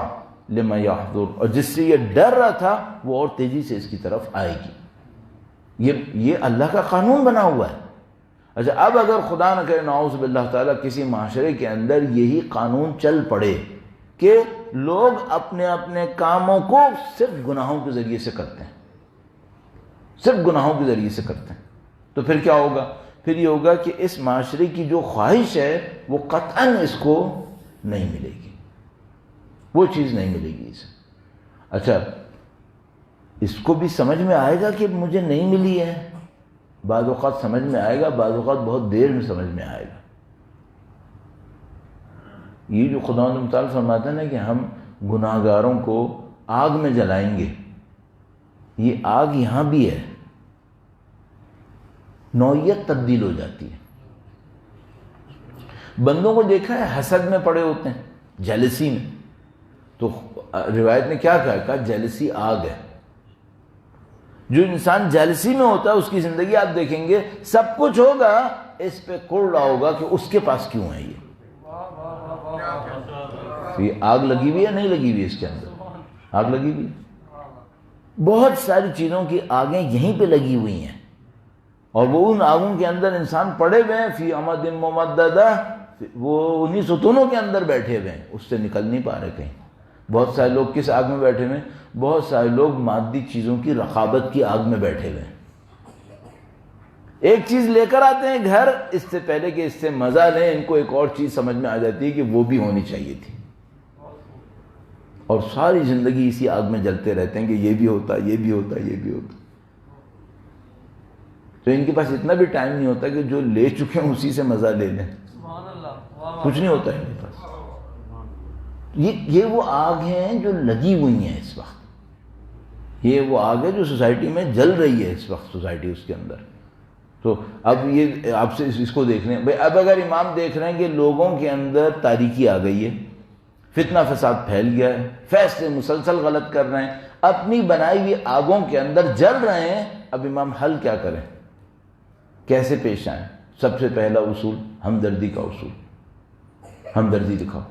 لما یحذر، اور جس سے یہ ڈر رہا تھا وہ اور تیزی سے اس کی طرف آئے گی۔ یہ اللہ کا قانون بنا ہوا ہے۔ اچھا اب اگر خدا نہ کرے نعوذ باللہ تعالیٰ کسی معاشرے کے اندر یہی قانون چل پڑے کہ لوگ اپنے اپنے کاموں کو صرف گناہوں کے ذریعے سے کرتے ہیں، صرف گناہوں کے ذریعے سے کرتے ہیں، تو پھر کیا ہوگا؟ پھر یہ ہوگا کہ اس معاشرے کی جو خواہش ہے وہ قطعاً اس کو نہیں ملے گی، وہ چیز نہیں ملے گی اسے۔ اچھا اس کو بھی سمجھ میں آئے گا کہ مجھے نہیں ملی ہے، بعض اوقات سمجھ میں آئے گا، بعض اوقات بہت دیر میں سمجھ میں آئے گا۔ یہ جو خداوند متعال فرماتا ہے نا کہ ہم گناہ گاروں کو آگ میں جلائیں گے، یہ آگ یہاں بھی ہے، نوعیت تبدیل ہو جاتی ہے۔ بندوں کو دیکھا ہے حسد میں پڑے ہوتے ہیں، جیلسی میں، تو روایت نے کیا کہا جیلسی آگ ہے۔ جو انسان جیلسی میں ہوتا ہے اس کی زندگی آپ دیکھیں گے سب کچھ ہوگا، اس پہ کڑ رہا ہوگا کہ اس کے پاس کیوں ہے یہ آگ لگی ہوئی ہے، نہیں لگی ہوئی، اس کے اندر آگ لگی ہوئی ہے۔ بہت ساری چیزوں کی آگیں یہیں پہ لگی ہوئی ہیں، اور وہ ان آگوں کے اندر انسان پڑے ہوئے ہیں، فی امد ممددہ، وہ انہی ستونوں کے اندر بیٹھے ہوئے ہیں، اس سے نکل نہیں پا رہے کہیں۔ بہت سارے لوگ کس آگ میں بیٹھے ہوئے ہیں؟ بہت سارے لوگ مادی چیزوں کی رقابت کی آگ میں بیٹھے ہوئے ہیں۔ ایک چیز لے کر آتے ہیں گھر، اس سے پہلے کہ اس سے مزہ لیں ان کو ایک اور چیز سمجھ میں آ جاتی ہے کہ وہ بھی ہونی چاہیے تھی، اور ساری زندگی اسی آگ میں جلتے رہتے ہیں کہ یہ بھی ہوتا، یہ بھی ہوتا، یہ بھی ہوتا۔ تو ان کے پاس اتنا بھی ٹائم نہیں ہوتا کہ جو لے چکے ہیں اسی سے مزہ لے لیں، کچھ نہیں ہوتا ان کے پاس۔ یہ وہ آگ ہیں جو لگی ہوئی ہیں اس وقت، یہ وہ آگ ہے جو سوسائٹی میں جل رہی ہے اس وقت، سوسائٹی اس کے اندر۔ تو اب یہ آپ سے اس کو دیکھ رہے ہیں بھائی، اب اگر امام دیکھ رہے ہیں کہ لوگوں کے اندر تاریکی آ گئی ہے، فتنہ فساد پھیل گیا ہے، فیصلے مسلسل غلط کر رہے ہیں، اپنی بنائی ہوئی آگوں کے اندر جل رہے ہیں، اب امام حل کیا کریں، کیسے پیش آئیں؟ سب سے پہلا اصول ہمدردی کا اصول، ہمدردی دکھاؤ۔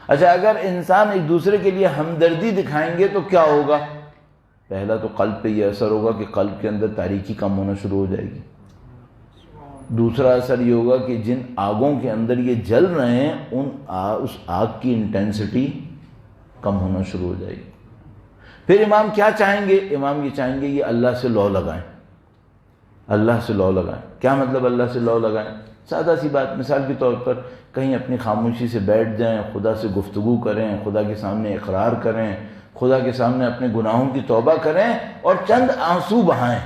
اچھا اگر انسان ایک دوسرے کے لیے ہمدردی دکھائیں گے تو کیا ہوگا؟ پہلا تو قلب پہ یہ اثر ہوگا کہ قلب کے اندر تاریکی کم ہونا شروع ہو جائے گی۔ دوسرا اثر یہ ہوگا کہ جن آگوں کے اندر یہ جل رہے ہیں اس آگ کی انٹینسٹی کم ہونا شروع ہو جائے گی۔ پھر امام کیا چاہیں گے؟ امام یہ چاہیں گے یہ اللہ سے لو لگائیں، اللہ سے لو لگائیں۔ کیا مطلب اللہ سے لو لگائیں؟ سادہ سی بات، مثال کے طور پر کہیں اپنی خاموشی سے بیٹھ جائیں، خدا سے گفتگو کریں، خدا کے سامنے اقرار کریں، خدا کے سامنے اپنے گناہوں کی توبہ کریں اور چند آنسو بہائیں،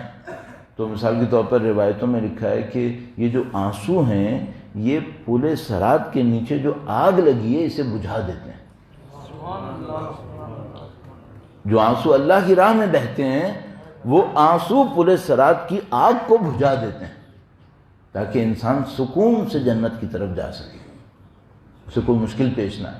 تو مثال کے طور پر روایتوں میں لکھا ہے کہ یہ جو آنسو ہیں یہ پل صراط کے نیچے جو آگ لگی ہے اسے بجھا دیتے ہیں. جو آنسو اللہ کی راہ میں بہتے ہیں وہ آنسو پل صراط کی آگ کو بجھا دیتے ہیں تاکہ انسان سکون سے جنت کی طرف جا سکے، اسے کوئی مشکل پیش نہ آئے.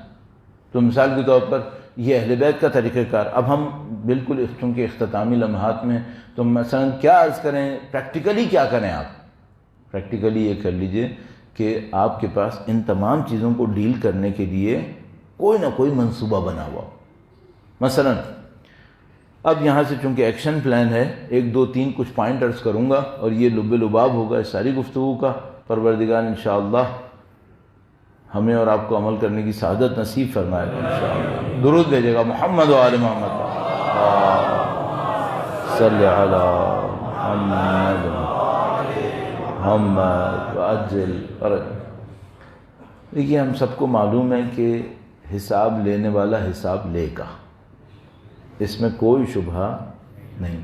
تو مثال کے طور پر یہ اہل بیت کا طریقہ کار. اب ہم بالکل چونکہ اختتامی لمحات میں، تو مثلا کیا عرض کریں، پریکٹیکلی کیا کریں آپ؟ پریکٹیکلی یہ کر لیجئے کہ آپ کے پاس ان تمام چیزوں کو ڈیل کرنے کے لیے کوئی نہ کوئی منصوبہ بنا ہوا. مثلا اب یہاں سے چونکہ ایکشن پلان ہے، 1 2 3 کچھ پوائنٹ عرض کروں گا اور یہ لب لباب ہوگا اس ساری گفتگو کا. پروردگار انشاءاللہ ہمیں اور آپ کو عمل کرنے کی سعادت نصیب فرمائے گا انشاءاللہ. درود بھیجے گا محمد و آل محمد صلی علی محمد محمد وعجل فرج. دیکھیے ہم سب کو معلوم ہے کہ حساب لینے والا حساب لے گا، اس میں کوئی شبہ نہیں.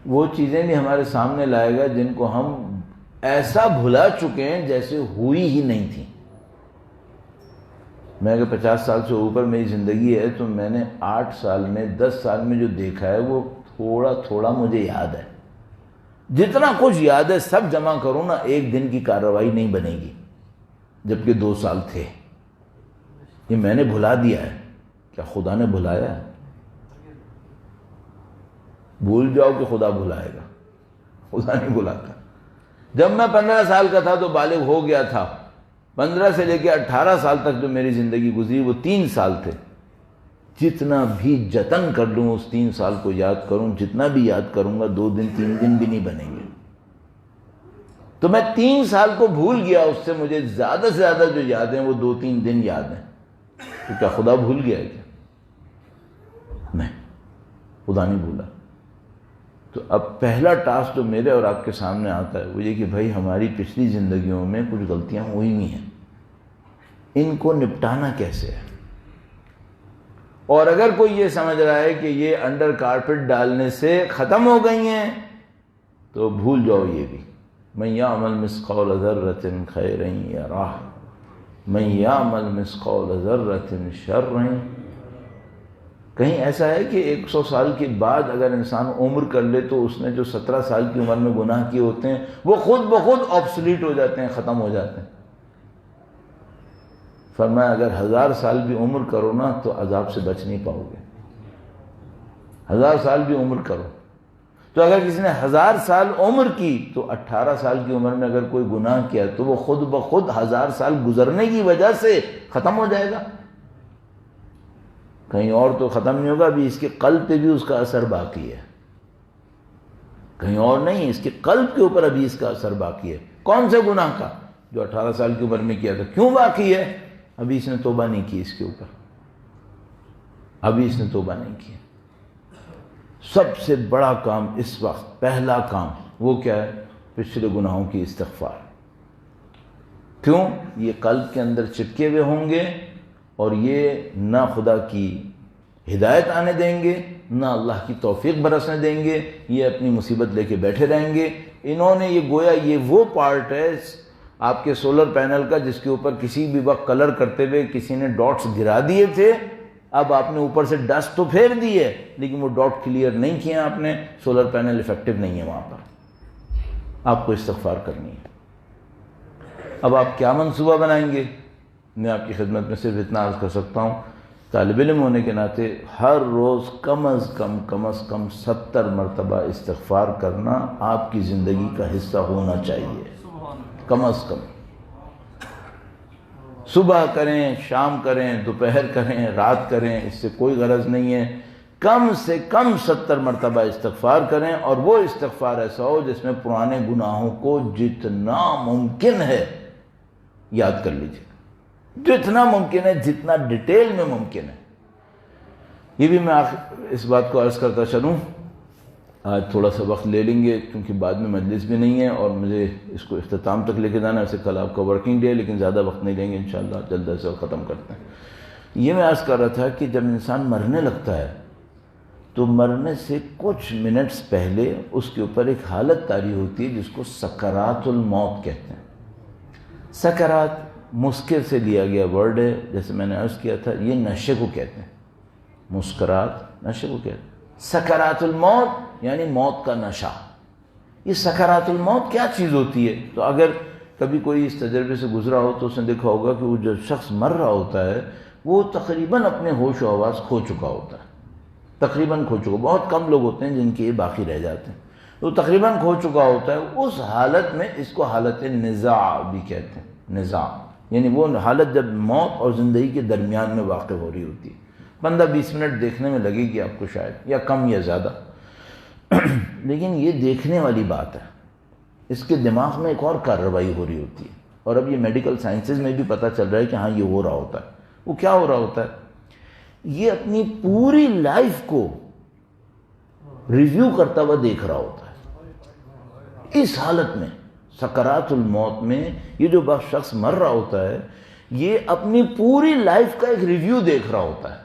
وہ چیزیں بھی ہمارے سامنے لائے گا جن کو ہم ایسا بھلا چکے ہیں جیسے ہوئی ہی نہیں تھی. میں اگر 50 سال سے اوپر میری زندگی ہے تو میں نے 8 سال میں 10 سال میں جو دیکھا ہے وہ تھوڑا تھوڑا مجھے یاد ہے. جتنا کچھ یاد ہے سب جمع کروں نا 1 دن کی کارروائی نہیں بنے گی، جبکہ 2 سال تھے. یہ میں نے بھلا دیا ہے، کیا خدا نے بھلایا ہے؟ بھول جاؤ کہ خدا بھلائے گا، خدا نہیں بھلاتا. جب میں 15 سال کا تھا تو بالغ ہو گیا تھا. 15 سے لے کے 18 سال تک جو میری زندگی گزری وہ 3 سال تھے. جتنا بھی جتن کر لوں اس 3 سال کو یاد کروں، جتنا بھی یاد کروں گا 2 دن 3 دن بھی نہیں بنیں گے. تو میں 3 سال کو بھول گیا، اس سے مجھے زیادہ سے زیادہ جو یاد ہیں وہ 2-3 دن یاد ہیں. تو کیا خدا بھول گیا ہے کیا؟ نہیں، خدا نہیں بھولا. تو اب پہلا ٹاسک جو میرے اور آپ کے سامنے آتا ہے وہ یہ کہ بھائی ہماری پچھلی زندگیوں میں کچھ غلطیاں ہوئی ہوئی ہیں، ان کو نپٹانا کیسے ہے. اور اگر کوئی یہ سمجھ رہا ہے کہ یہ انڈر کارپٹ ڈالنے سے ختم ہو گئی ہیں تو بھول جاؤ یہ بھی. من یعمل مثقال ذرۃ خیرا یرہ من یعمل مثقال ذرۃ شرا. کہیں ایسا ہے کہ 100 سال کے بعد اگر انسان عمر کر لے تو اس نے جو 17 سال کی عمر میں گناہ کیے ہوتے ہیں وہ خود بخود آبسلیٹ ہو جاتے ہیں، ختم ہو جاتے ہیں. فرمایا اگر 1000 سال بھی عمر کرو نا تو عذاب سے بچ نہیں پاؤ گے. 1000 سال بھی عمر کرو تو اگر کسی نے 1000 سال عمر کی تو 18 سال کی عمر میں اگر کوئی گناہ کیا تو وہ خود بخود 1000 سال گزرنے کی وجہ سے ختم ہو جائے گا. کہیں اور تو ختم نہیں ہوگا، ابھی اس کے قلب پہ بھی اس کا اثر باقی ہے. کہیں اور نہیں، اس کے قلب کے اوپر ابھی اس کا اثر باقی ہے. کون سے گناہ کا؟ جو 18 سال کی عمر میں کیا تھا. کیوں باقی ہے؟ ابھی اس نے توبہ نہیں کی اس کے اوپر، ابھی اس نے توبہ نہیں کی. سب سے بڑا کام اس وقت، پہلا کام وہ کیا ہے؟ پچھلے گناہوں کی استغفار. کیوں؟ یہ قلب کے اندر چپکے ہوئے ہوں گے اور یہ نہ خدا کی ہدایت آنے دیں گے نہ اللہ کی توفیق برسنے دیں گے. یہ اپنی مصیبت لے کے بیٹھے رہیں گے. انہوں نے یہ گویا یہ وہ پارٹ ہے آپ کے سولر پینل کا جس کے اوپر کسی بھی وقت کلر کرتے ہوئے کسی نے ڈاٹس گرا دیے تھے. اب آپ نے اوپر سے ڈسٹ تو پھیر دی ہے لیکن وہ ڈاٹ کلیئر نہیں کیے آپ نے. سولر پینل افیکٹو نہیں ہے وہاں پر. آپ کو استغفار کرنی ہے. اب آپ کیا منصوبہ بنائیں گے؟ میں آپ کی خدمت میں صرف اتنا عرض کر سکتا ہوں، طالب علم ہونے کے ناطے ہر روز کم از کم 70 مرتبہ استغفار کرنا آپ کی زندگی کا حصہ ہونا چاہیے. کم از کم صبح کریں، شام کریں، دوپہر کریں، رات کریں، اس سے کوئی غرض نہیں ہے. کم سے کم 70 مرتبہ استغفار کریں اور وہ استغفار ایسا ہو جس میں پرانے گناہوں کو جتنا ممکن ہے یاد کر لیجیے. جتنا ممکن ہے، جتنا ڈیٹیل میں ممکن ہے. یہ بھی میں اس بات کو عرض کرتا چلوں، آج تھوڑا سا وقت لے لیں گے کیونکہ بعد میں مجلس بھی نہیں ہے اور مجھے اس کو اختتام تک لے کے جانا ہے. ویسے کل آپ کا ورکنگ ڈے ہے لیکن زیادہ وقت نہیں لیں گے انشاءاللہ، جلد سے ختم کرتے ہیں. یہ میں عرض کر رہا تھا کہ جب انسان مرنے لگتا ہے تو مرنے سے کچھ منٹس پہلے اس کے اوپر ایک حالت طاری ہوتی ہے جس کو سکرات الموت کہتے ہیں۔ سکرات مسکر سے لیا گیا ورڈ ہے، جیسے میں نے عرض کیا تھا، یہ نشے کو کہتے ہیں، مسکرات نشے کو کہتے ہیں۔ سکرات الموت یعنی موت کا نشہ۔ یہ سکرات الموت کیا چیز ہوتی ہے؟ تو اگر کبھی کوئی اس تجربے سے گزرا ہو تو اس نے دیکھا ہوگا کہ وہ جو شخص مر رہا ہوتا ہے وہ تقریباً اپنے ہوش و حواس کھو چکا ہوتا ہے، تقریباً کھو چکا۔ بہت کم لوگ ہوتے ہیں جن کے یہ باقی رہ جاتے ہیں، تو تقریباً کھو چکا ہوتا ہے۔ اس حالت میں اس کو حالت نزاع بھی کہتے ہیں، نزاع یعنی وہ حالت جب موت اور زندگی کے درمیان میں واقع ہو رہی ہوتی ہے۔ 15-20 منٹ دیکھنے میں لگے گی آپ کو شاید، یا کم یا زیادہ، لیکن یہ دیکھنے والی بات ہے۔ اس کے دماغ میں ایک اور کارروائی ہو رہی ہوتی ہے، اور اب یہ میڈیکل سائنسز میں بھی پتہ چل رہا ہے کہ ہاں یہ ہو رہا ہوتا ہے۔ وہ کیا ہو رہا ہوتا ہے؟ یہ اپنی پوری لائف کو ریویو کرتا ہوا دیکھ رہا ہوتا ہے۔ اس حالت میں سکرات الموت میں یہ جو شخص مر رہا ہوتا ہے یہ اپنی پوری لائف کا ایک ریویو دیکھ رہا ہوتا ہے۔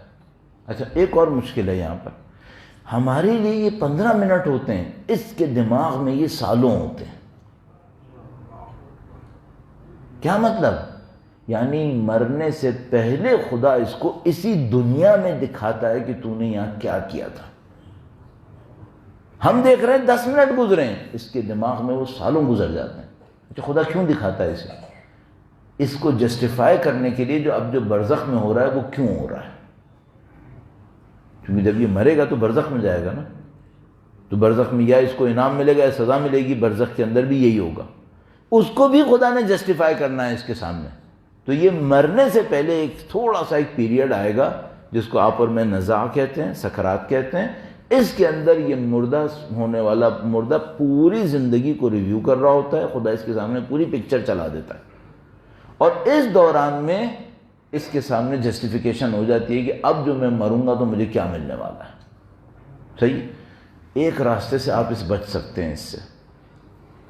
اچھا، ایک اور مشکل ہے یہاں پر، ہمارے لیے یہ 15 منٹ ہوتے ہیں، اس کے دماغ میں یہ سالوں ہوتے ہیں۔ کیا مطلب؟ یعنی مرنے سے پہلے خدا اس کو اسی دنیا میں دکھاتا ہے کہ تو نے یہاں کیا کیا تھا۔ ہم دیکھ رہے ہیں 10 منٹ گزرے ہیں، اس کے دماغ میں وہ سالوں گزر جاتے ہیں۔ اچھا، خدا کیوں دکھاتا ہے اسے؟ اس کو جسٹیفائی کرنے کے لیے جو اب جو برزخ میں ہو رہا ہے وہ کیوں ہو رہا ہے؟ کیونکہ جب یہ مرے گا تو برزخ میں جائے گا نا، تو برزخ میں یا اس کو انعام ملے گا یا سزا ملے گی، برزخ کے اندر بھی یہی ہوگا۔ اس کو بھی خدا نے جسٹیفائی کرنا ہے اس کے سامنے۔ تو یہ مرنے سے پہلے ایک تھوڑا سا ایک پیریڈ آئے گا جس کو آپ اور میں نزاع کہتے ہیں، سکرات کہتے ہیں۔ اس کے اندر یہ مردہ ہونے والا مردہ پوری زندگی کو ریویو کر رہا ہوتا ہے، خدا اس کے سامنے پوری پکچر چلا دیتا ہے، اور اس دوران میں اس کے سامنے جسٹیفیکیشن ہو جاتی ہے کہ اب جو میں مروں گا تو مجھے کیا ملنے والا ہے۔ صحیح؟ ایک راستے سے آپ بچ سکتے ہیں،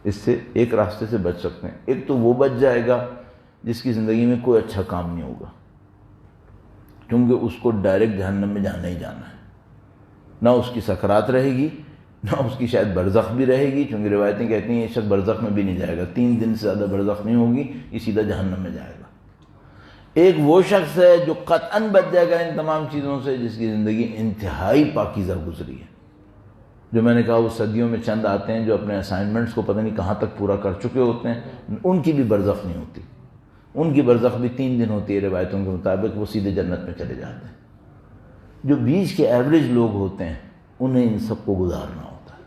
اس سے ایک راستے سے بچ سکتے ہیں۔ ایک تو وہ بچ جائے گا جس کی زندگی میں کوئی اچھا کام نہیں ہوگا، کیونکہ اس کو ڈائریکٹ جہنم میں جانا ہی جانا ہے۔ نہ اس کی سکرات رہے گی، نہ اس کی شاید برزخ بھی رہے گی، کیونکہ روایتیں کہتی ہیں یہ شخص برزخ میں بھی نہیں جائے گا، 3 دن سے زیادہ برزخ نہیں ہوگی، یہ سیدھا جہنم میں جائے گا۔ ایک وہ شخص ہے جو قطعاً بچ جائے گا ان تمام چیزوں سے، جس کی زندگی انتہائی پاکیزہ گزری ہے۔ جو میں نے کہا وہ صدیوں میں چند آتے ہیں جو اپنے اسائنمنٹس کو پتہ نہیں کہاں تک پورا کر چکے ہوتے ہیں، ان کی بھی برزخ نہیں ہوتی، ان کی برزخ بھی 3 دن ہوتی ہے روایتوں کے مطابق، وہ سیدھے جنت میں چلے جاتے ہیں۔ جو بیچ کے ایوریج لوگ ہوتے ہیں انہیں ان سب کو گزارنا ہوتا ہے،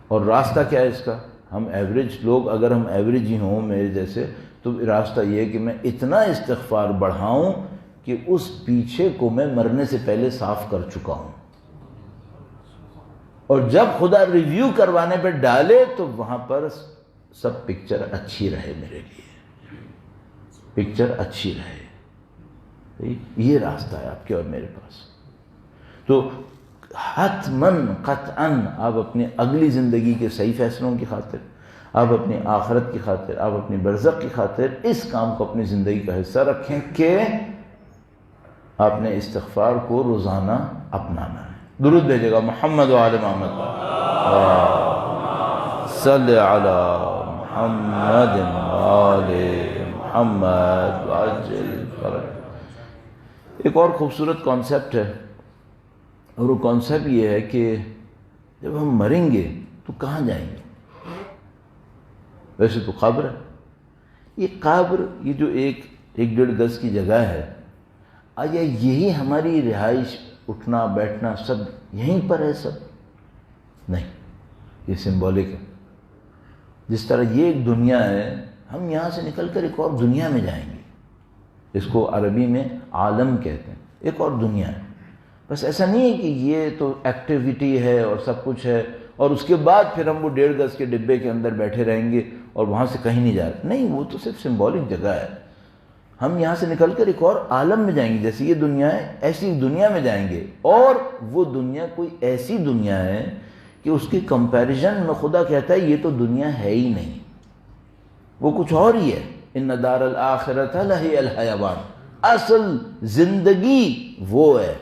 اور راستہ کیا ہے اس کا؟ ہم ایوریج لوگ، اگر ہم ایوریج ہی ہوں میرے جیسے، تو راستہ یہ ہے کہ میں اتنا استغفار بڑھاؤں کہ اس پیچھے کو میں مرنے سے پہلے صاف کر چکا ہوں، اور جب خدا ریویو کروانے پہ ڈالے تو وہاں پر سب پکچر اچھی رہے، میرے لیے پکچر اچھی رہے۔ یہ راستہ ہے آپ کے اور میرے پاس۔ تو حتماً قطعاً آپ اپنی اگلی زندگی کے صحیح فیصلوں کی خاطر، آپ اپنی آخرت کی خاطر، آپ اپنی برزخ کی خاطر اس کام کو اپنی زندگی کا حصہ رکھیں کہ آپ نے استغفار کو روزانہ اپنانا ہے۔ درود بھیجے گا محمد و آل محمد، صلی علی محمد و آل محمد وعجل فرج۔ ایک اور خوبصورت کانسیپٹ ہے، اور وہ کانسیپٹ یہ ہے کہ جب ہم مریں گے تو کہاں جائیں گے؟ ویسے تو قبر ہے، یہ قبر، یہ جو 1-1.5 گز کی جگہ ہے، آیا یہی ہماری رہائش، اٹھنا بیٹھنا سب یہیں پر ہے؟ سب نہیں، یہ سمبولک ہے۔ جس طرح یہ ایک دنیا ہے، ہم یہاں سے نکل کر ایک اور دنیا میں جائیں گے، اس کو عربی میں عالم کہتے ہیں، ایک اور دنیا ہے۔ بس ایسا نہیں ہے کہ یہ تو ایکٹیویٹی ہے اور سب کچھ ہے، اور اس کے بعد پھر ہم وہ 1.5 گز کے ڈبے کے اندر بیٹھے رہیں گے اور وہاں سے کہیں نہیں جا رہے، نہیں، وہ تو صرف سمبولک جگہ ہے۔ ہم یہاں سے نکل کر ایک اور عالم میں جائیں گے، جیسے یہ دنیا ہے ایسی دنیا میں جائیں گے، اور وہ دنیا کوئی ایسی دنیا ہے کہ اس کے کمپیریزن میں خدا کہتا ہے یہ تو دنیا ہے ہی نہیں، وہ کچھ اور ہی ہے۔ ان دار الآخرۃ لہی الحیوان، اصل زندگی وہ ہے،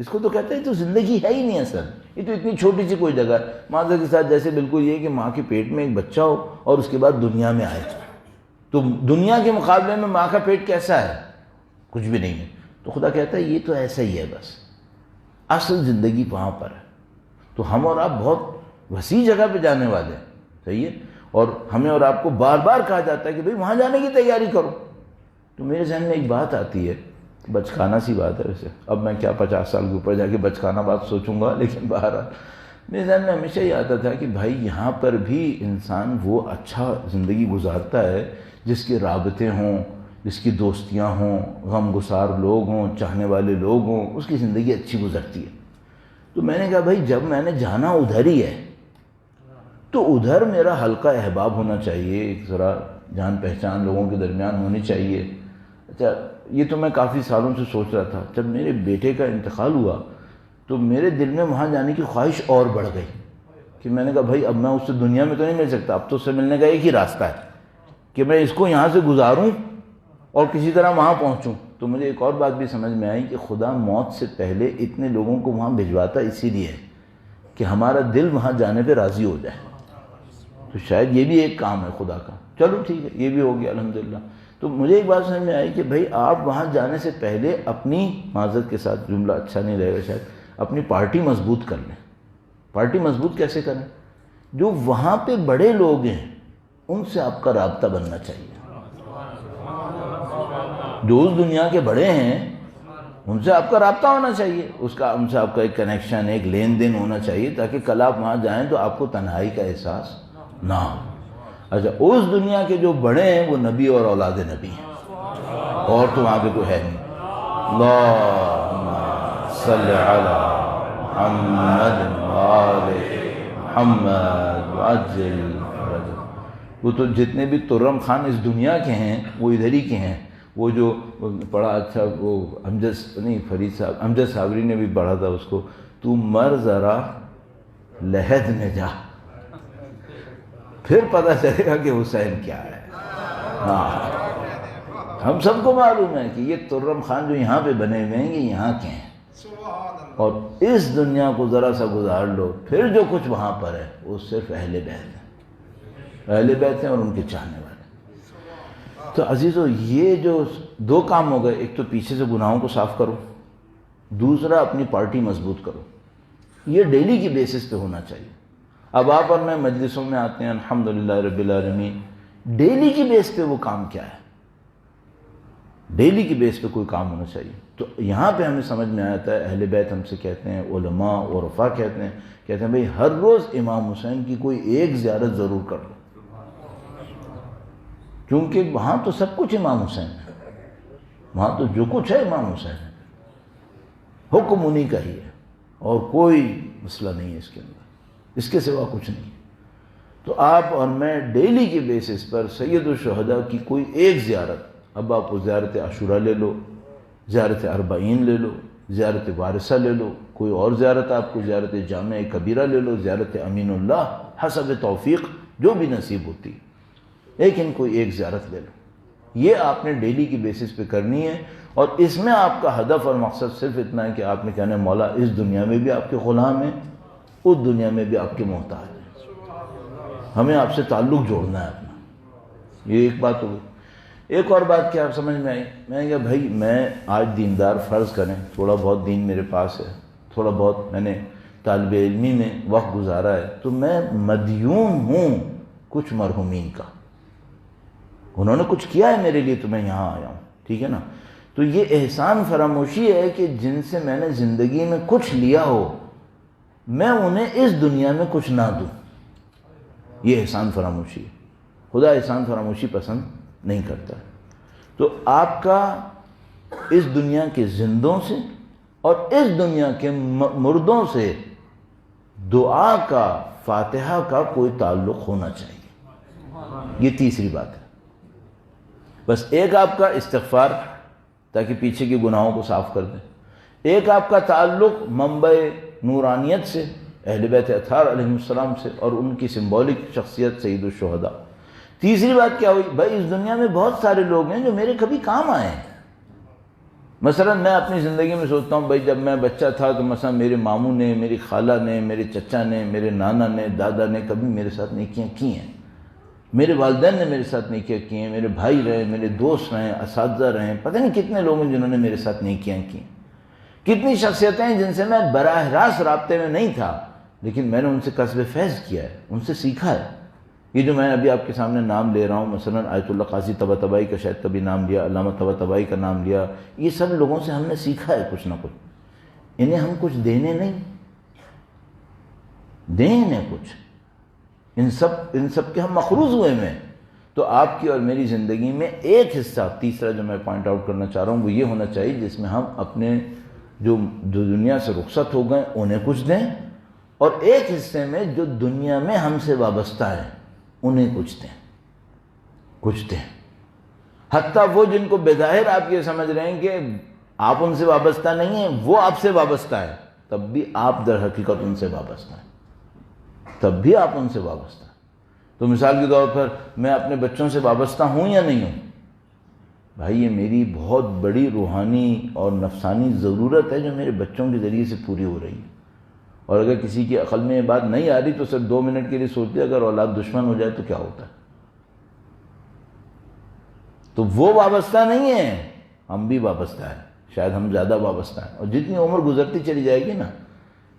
اس کو تو کہتے ہیں تو زندگی ہے ہی نہیں اصل، یہ تو اتنی چھوٹی سی کوئی جگہ ہے. معذرت کے ساتھ جیسے بالکل یہ کہ ماں کے پیٹ میں ایک بچہ ہو اور اس کے بعد دنیا میں آئے، تو دنیا کے مقابلے میں ماں کا پیٹ کیسا ہے؟ کچھ بھی نہیں ہے. تو خدا کہتا ہے یہ تو ایسا ہی ہے، بس اصل زندگی وہاں پر ہے. تو ہم اور آپ بہت وسیع جگہ پہ جانے والے ہیں، صحیح ہے، اور ہمیں اور آپ کو بار بار کہا جاتا ہے کہ بھئی وہاں جانے کی تیاری کرو. تو میرے ذہن میں ایک بات آتی ہے، بچکانہ سی بات ہے ویسے، اب میں کیا 50 سال کے اوپر جا کے بچکانہ بات سوچوں گا، لیکن بہرحال میرے ذہن میں ہمیشہ یہ آتا تھا کہ بھائی یہاں پر بھی انسان وہ اچھا زندگی گزارتا ہے جس کے رابطے ہوں، جس کی دوستیاں ہوں، غم گسار لوگ ہوں، چاہنے والے لوگ ہوں، اس کی زندگی اچھی گزرتی ہے. تو میں نے کہا بھائی جب میں نے جانا ادھر ہی ہے تو ادھر میرا حلقہ احباب ہونا چاہیے، ایک ذرا جان پہچان لوگوں کے درمیان ہونی چاہیے. اچھا یہ تو میں کافی سالوں سے سوچ رہا تھا. جب میرے بیٹے کا انتقال ہوا تو میرے دل میں وہاں جانے کی خواہش اور بڑھ گئی کہ میں نے کہا بھائی اب میں اس سے دنیا میں تو نہیں مل سکتا، اب تو اس سے ملنے کا ایک ہی راستہ ہے کہ میں اس کو یہاں سے گزاروں اور کسی طرح وہاں پہنچوں. تو مجھے ایک اور بات بھی سمجھ میں آئی کہ خدا موت سے پہلے اتنے لوگوں کو وہاں بھجواتا اسی لیے کہ ہمارا دل وہاں جانے پہ راضی ہو جائے. تو شاید یہ بھی ایک کام ہے خدا کا. چلو ٹھیک ہے، یہ بھی ہو گیا الحمدللہ. تو مجھے ایک بات سمجھ میں آئی کہ بھائی آپ وہاں جانے سے پہلے اپنی، معذرت کے ساتھ جملہ اچھا نہیں رہے گا شاید، اپنی پارٹی مضبوط کر لیں. پارٹی مضبوط کیسے کریں؟ جو وہاں پہ بڑے لوگ ہیں ان سے آپ کا رابطہ بننا چاہیے. جو اس دنیا کے بڑے ہیں ان سے آپ کا رابطہ ہونا چاہیے، ان سے آپ کا ایک کنیکشن، ایک لین دین ہونا چاہیے تاکہ کل آپ وہاں جائیں تو آپ کو تنہائی کا احساس نہ ہو. اچھا اس دنیا کے جو بڑے ہیں وہ نبی اور اولاد نبی ہیں، اور تو وہاں پہ کوئی ہے نہیں. اللہم صلی علی محمد وآل محمد وعجل فرجہ. وہ تو جتنے بھی ترم خان اس دنیا کے ہیں وہ ادھر ہی کے ہیں. وہ جو پڑھا اچھا وہ فرید صاحب امجد صابری نے بھی پڑھا تھا اس کو، تو مر ذرا لحد میں جا پھر پتہ چلے گا کہ حسین کیا ہے. ہاں ہم سب کو معلوم ہے کہ یہ ترم خان جو یہاں پہ بنے ہوئے ہیں یہ یہاں کے ہیں، اور اس دنیا کو ذرا سا گزار لو، پھر جو کچھ وہاں پر ہے وہ صرف اہل بیت ہیں، اہل بیت ہیں اور ان کے چاہنے والے. تو عزیزو یہ جو دو کام ہو گئے، ایک تو پیچھے سے گناہوں کو صاف کرو، دوسرا اپنی پارٹی مضبوط کرو. یہ ڈیلی کی بیسس پہ ہونا چاہیے. اب آپ اور میں مجلسوں میں آتے ہیں الحمدللہ رب العالمین، ڈیلی کی بیس پہ وہ کام کیا ہے؟ ڈیلی کی بیس پہ کوئی کام ہونا چاہیے. تو یہاں پہ ہمیں سمجھ میں آتا ہے، اہل بیت ہم سے کہتے ہیں، علماء عرفاء کہتے ہیں بھئی ہر روز امام حسین کی کوئی ایک زیارت ضرور کر لو، کیونکہ وہاں تو سب کچھ امام حسین ہے، وہاں تو جو کچھ ہے امام حسین ہے، حکم انہی کا ہی ہے اور کوئی مسئلہ نہیں ہے اس کے اندر، اس کے سوا کچھ نہیں. تو آپ اور میں ڈیلی کے بیسس پر سید الشہداء کی کوئی ایک زیارت، اب آپ کو زیارت عاشوراء لے لو، زیارت اربعین لے لو، زیارت وارثہ لے لو، کوئی اور زیارت آپ کو زیارت جامع کبیرہ لے لو، زیارت امین اللہ، حسب توفیق جو بھی نصیب ہوتی، لیکن کوئی ایک زیارت لے لو. یہ آپ نے ڈیلی کی بیسس پہ کرنی ہے، اور اس میں آپ کا ہدف اور مقصد صرف اتنا ہے کہ آپ نے کہنا ہے مولا اس دنیا میں بھی آپ کے غلام ہیں، اس دنیا میں بھی آپ کے محتاج ہیں، ہمیں آپ سے تعلق جوڑنا ہے اپنا. یہ ایک بات ہوگی. ایک اور بات کیا آپ سمجھ میں آئی؟ میں نے کہا بھائی میں آج دیندار فرض کریں تھوڑا بہت دین میرے پاس ہے، تھوڑا بہت میں نے طالب علمی میں وقت گزارا ہے، تو میں مدیون ہوں کچھ مرحومین کا، انہوں نے کچھ کیا ہے میرے لیے تو میں یہاں آیا ہوں، ٹھیک ہے نا. تو یہ احسان فراموشی ہے کہ جن سے میں نے زندگی میں کچھ لیا ہو میں انہیں اس دنیا میں کچھ نہ دوں، یہ احسان فراموشی ہے. خدا احسان فراموشی پسند نہیں کرتا. تو آپ کا اس دنیا کے زندوں سے اور اس دنیا کے مردوں سے دعا کا، فاتحہ کا کوئی تعلق ہونا چاہیے. یہ تیسری بات ہے. بس ایک آپ کا استغفار تاکہ پیچھے کے گناہوں کو صاف کر دیں، ایک آپ کا تعلق منبع نورانیت سے، اہل بیت اطہار علیہ السلام سے اور ان کی سمبولک شخصیت سید الشہداء. تیسری بات کیا ہوئی؟ بھائی اس دنیا میں بہت سارے لوگ ہیں جو میرے کبھی کام آئے ہیں، مثلا میں اپنی زندگی میں سوچتا ہوں بھائی جب میں بچہ تھا تو مثلا میرے ماموں نے، میری خالہ نے، میرے چچا نے، میرے نانا نے، دادا نے کبھی میرے ساتھ نیکیاں کی ہیں، میرے والدین نے میرے ساتھ نیکیاں کی ہیں، میرے بھائی رہے، میرے دوست رہے، اساتذہ رہے، پتہ نہیں کتنے لوگ ہیں جنہوں نے میرے ساتھ نیکیاں کی ہیں، کتنی شخصیتیں ہیں جن سے میں براہ راست رابطے میں نہیں تھا لیکن میں نے ان سے کسب فیض کیا ہے، ان سے سیکھا ہے۔ یہ جو میں ابھی آپ کے سامنے نام لے رہا ہوں، مثلا آیت اللہ قاضی طباطبائی کا شاید کبھی نام لیا، علامہ طباطبائی کا نام لیا، یہ سب لوگوں سے ہم نے سیکھا ہے کچھ نہ کچھ۔ انہیں ہم کچھ دینے نہیں، دیں انہیں کچھ، ان سب کے ہم مخروض ہوئے ہیں۔ تو آپ کی اور میری زندگی میں ایک حصہ، تیسرا جو میں پوائنٹ آؤٹ کرنا چاہ رہا ہوں وہ یہ ہونا چاہیے جس میں ہم اپنے جو دنیا سے رخصت ہو گئے انہیں کچھ دیں، اور ایک حصے میں جو دنیا میں ہم سے وابستہ ہیں انہیں کچھ دیں۔ حتیٰ وہ جن کو بظاہر آپ یہ سمجھ رہے ہیں کہ آپ ان سے وابستہ نہیں ہیں، وہ آپ سے وابستہ ہے، تب بھی آپ در حقیقت ان سے وابستہ ہیں، تو مثال کے طور پر میں اپنے بچوں سے وابستہ ہوں یا نہیں ہوں؟ بھائی یہ میری بہت بڑی روحانی اور نفسانی ضرورت ہے جو میرے بچوں کے ذریعے سے پوری ہو رہی ہے، اور اگر کسی کی عقل میں یہ بات نہیں آ رہی تو صرف 2 منٹ کے لیے سوچتے اگر اولاد دشمن ہو جائے تو کیا ہوتا ہے؟ تو وہ وابستہ نہیں ہے، ہم بھی وابستہ ہیں، شاید ہم زیادہ وابستہ ہیں، اور جتنی عمر گزرتی چلی جائے گی نا،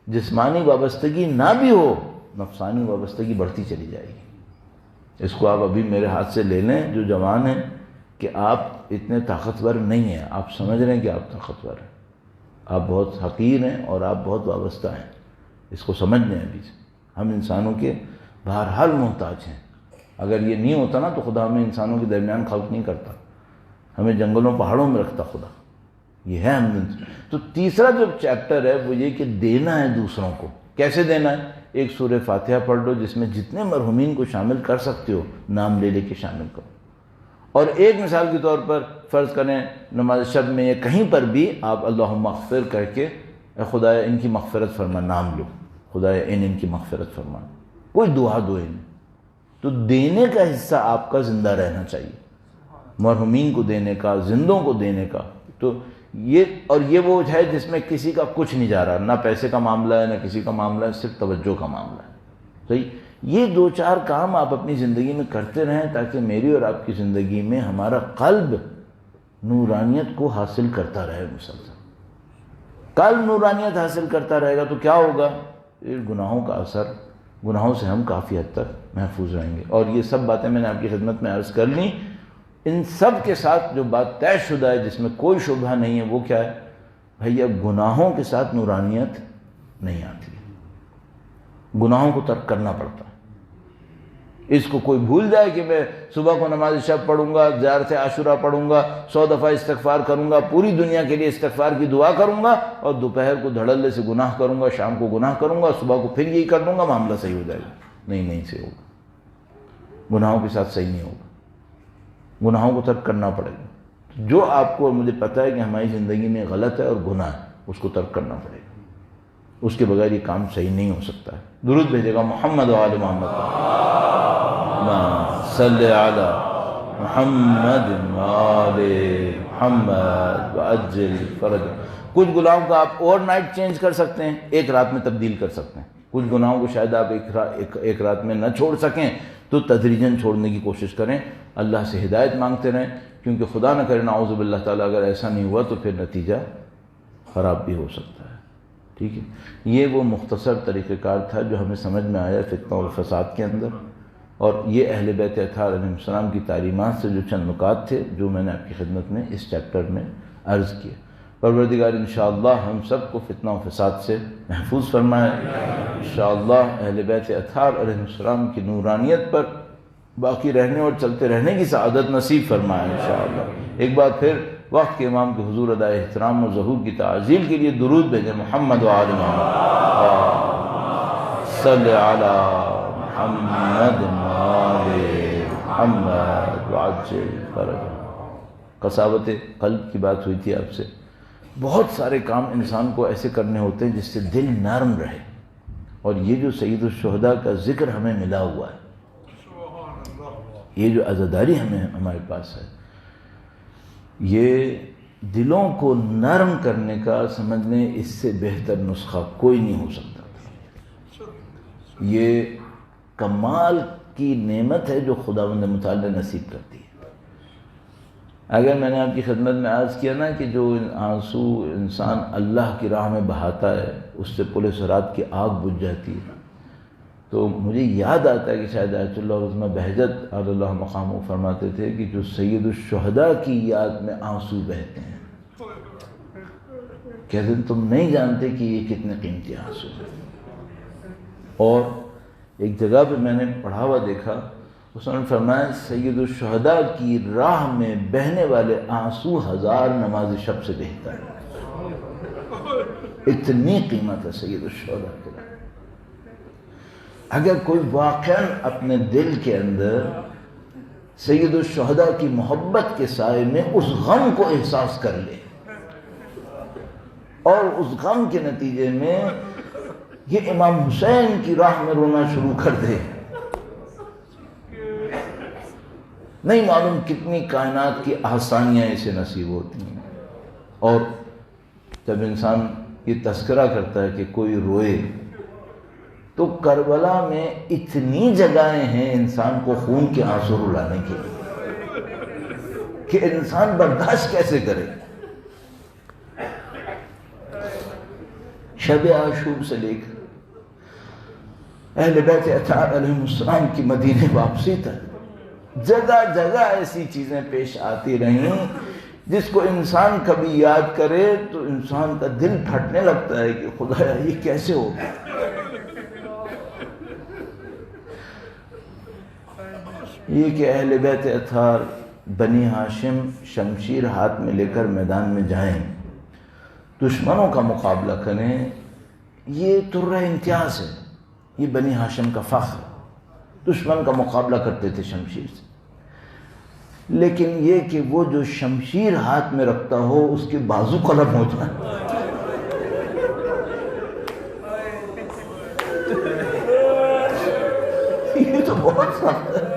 جسمانی وابستگی نہ بھی ہو، نفسانی وابستگی بڑھتی چلی جائے گی۔ اس کو آپ ابھی میرے ہاتھ سے لے لیں جو جوان ہیں کہ آپ اتنے طاقتور نہیں ہیں، آپ سمجھ رہے ہیں کہ آپ طاقتور ہیں، آپ بہت حقیر ہیں اور آپ بہت وابستہ ہیں، اس کو سمجھ لیں ابھی سے۔ ہم انسانوں کے بہرحال محتاج ہیں، اگر یہ نہیں ہوتا نا تو خدا ہمیں انسانوں کے درمیان خلق نہیں کرتا، ہمیں جنگلوں پہاڑوں میں رکھتا خدا، یہ ہے ہم۔ تو تیسرا جو چیپٹر ہے وہ یہ کہ دینا ہے دوسروں کو۔ کیسے دینا ہے؟ ایک سورہ فاتحہ پڑھ لو جس میں جتنے مرحومین کو شامل کر سکتے ہو نام لے لے کے شامل کرو، اور ایک مثال کے طور پر فرض کریں نماز شب میں یا کہیں پر بھی آپ اللہم اغفر کر کے اے خدایا ان کی مغفرت فرما، نام لو، خدایا ان کی مغفرت فرما، کوئی دعا دو انہیں۔ تو دینے کا حصہ آپ کا زندہ رہنا چاہیے، مرحومین کو دینے کا، زندوں کو دینے کا۔ تو یہ وہ ہے جس میں کسی کا کچھ نہیں جا رہا، نہ پیسے کا معاملہ ہے نہ کسی کا معاملہ ہے، صرف توجہ کا معاملہ ہے۔ صحیح؟ یہ 2-4 کام آپ اپنی زندگی میں کرتے رہیں تاکہ میری اور آپ کی زندگی میں ہمارا قلب نورانیت کو حاصل کرتا رہے مسلسل۔ قلب نورانیت حاصل کرتا رہے گا تو کیا ہوگا؟ گناہوں کا اثر، گناہوں سے ہم کافی حد تک محفوظ رہیں گے۔ اور یہ سب باتیں میں نے آپ کی خدمت میں عرض کر لیں، ان سب کے ساتھ جو بات طے شدہ ہے جس میں کوئی شبہ نہیں ہے وہ کیا ہے؟ بھئی اب گناہوں کے ساتھ نورانیت نہیں آتی ہے، گناہوں کو ترک کرنا پڑتا ہے۔ اس کو کوئی بھول جائے کہ میں صبح کو نماز شب پڑھوں گا، زیارت عاشورہ پڑھوں گا، 100 دفعہ استغفار کروں گا، پوری دنیا کے لیے استغفار کی دعا کروں گا، اور دوپہر کو دھڑلے سے گناہ کروں گا، شام کو گناہ کروں گا، صبح کو پھر یہی کر دوں گا، معاملہ صحیح ہو جائے گا۔ نہیں صحیح ہوگا، گناہوں کے ساتھ صحیح نہیں ہوگا، گناہوں کو ترک کرنا پڑے گا۔ جو آپ کو اور مجھے پتہ ہے کہ ہماری زندگی میں غلط ہے اور گناہ ہے، اس کو ترک کرنا پڑے گا، اس کے بغیر یہ کام صحیح نہیں ہو سکتا ہے۔ درود بھیجے گا محمد و آل محمد، صلی علی محمد و آل محمد وعجل فرج۔ کچھ گناہوں کو آپ اوور نائٹ چینج کر سکتے ہیں، ایک رات میں تبدیل کر سکتے ہیں۔ کچھ گناہوں کو شاید آپ ایک رات میں نہ چھوڑ سکیں تو تدریجاً چھوڑنے کی کوشش کریں، اللہ سے ہدایت مانگتے رہیں، کیونکہ خدا نہ کرے نعوذ باللہ تعالیٰ اگر ایسا نہیں ہوا تو پھر نتیجہ خراب بھی ہو سکتا ہے۔ ٹھیک ہے، یہ وہ مختصر طریقہ کار تھا جو ہمیں سمجھ میں آیا فتنہ اور فساد کے اندر، اور یہ اہل بیت اطہار علیہ السلام کی تعلیمات سے جو چند نکات تھے جو میں نے آپ کی خدمت میں اس چیپٹر میں عرض کیا۔ پروردگار انشاءاللہ ہم سب کو فتنہ و فساد سے محفوظ فرمائے، انشاءاللہ اہل بیت اطہار علیہ السلام کی نورانیت پر باقی رہنے اور چلتے رہنے کی سعادت نصیب فرمائے انشاءاللہ۔ ایک بار پھر وقت کے امام کے حضور ادائے احترام و ظہور کی تعظیم کے لیے درود بھیجیں محمد و آل محمد، صلی علی محمد و آل محمد وعجل فرج۔ قساوت قلب کی بات ہوئی تھی آپ سے۔ بہت سارے کام انسان کو ایسے کرنے ہوتے ہیں جس سے دل نرم رہے، اور یہ جو سید الشہداء کا ذکر ہمیں ملا ہوا ہے، یہ جو عزاداری ہمارے پاس ہے، یہ دلوں کو نرم کرنے کا سمجھنے اس سے بہتر نسخہ کوئی نہیں ہو سکتا تھا۔ یہ کمال کی نعمت ہے جو خداوند متعال نے نصیب کرتی ہے۔ اگر میں نے آپ کی خدمت میں عرض کیا نا کہ جو آنسو انسان اللہ کی راہ میں بہاتا ہے اس سے پل صراط کی آگ بجھ جاتی ہے، تو مجھے یاد آتا ہے کہ شاید آیت اللہ عظمہ بہجت علی اللہ مقامہ فرماتے تھے کہ جو سید الشہداء کی یاد میں آنسو بہتے ہیں، کہتے ہیں تم نہیں جانتے کہ یہ کتنے قیمتی آنسو ہیں۔ اور ایک جگہ پہ میں نے پڑھا ہوا دیکھا، اس نے فرمایا سید الشہداء کی راہ میں بہنے والے آنسو 1000 نماز شب سے بہتر ہے۔ اتنی قیمت ہے سید الشہداء کے لیے۔ اگر کوئی واقعاً اپنے دل کے اندر سید الشہداء کی محبت کے سائے میں اس غم کو احساس کر لے اور اس غم کے نتیجے میں یہ امام حسین کی راہ میں رونا شروع کر دے، نہیں معلوم کتنی کائنات کی آسانیاں اسے نصیب ہوتی ہیں۔ اور جب انسان یہ تذکرہ کرتا ہے کہ کوئی روئے، تو کربلا میں اتنی جگہیں ہیں انسان کو خون کے آنسو رلانے کے لیے کہ انسان برداشت کیسے کرے۔ شب عاشور سے لے کر اہل بیت اطہار علیہ السلام کی مدینے واپسی تک جگہ جگہ ایسی چیزیں پیش آتی رہیں جس کو انسان کبھی یاد کرے تو انسان کا دل پھٹنے لگتا ہے کہ خدایا یہ کیسے ہو گیا۔ یہ کہ اہل بیت اطہار بنی ہاشم شمشیر ہاتھ میں لے کر میدان میں جائیں، دشمنوں کا مقابلہ کریں، یہ ترہ امتیاز ہے، یہ بنی ہاشم کا فخر ہے۔ دشمن کا مقابلہ کرتے تھے شمشیر سے، لیکن یہ کہ وہ جو شمشیر ہاتھ میں رکھتا ہو اس کے بازو قلم ہو جائے، یہ تو بہت سخت ہے۔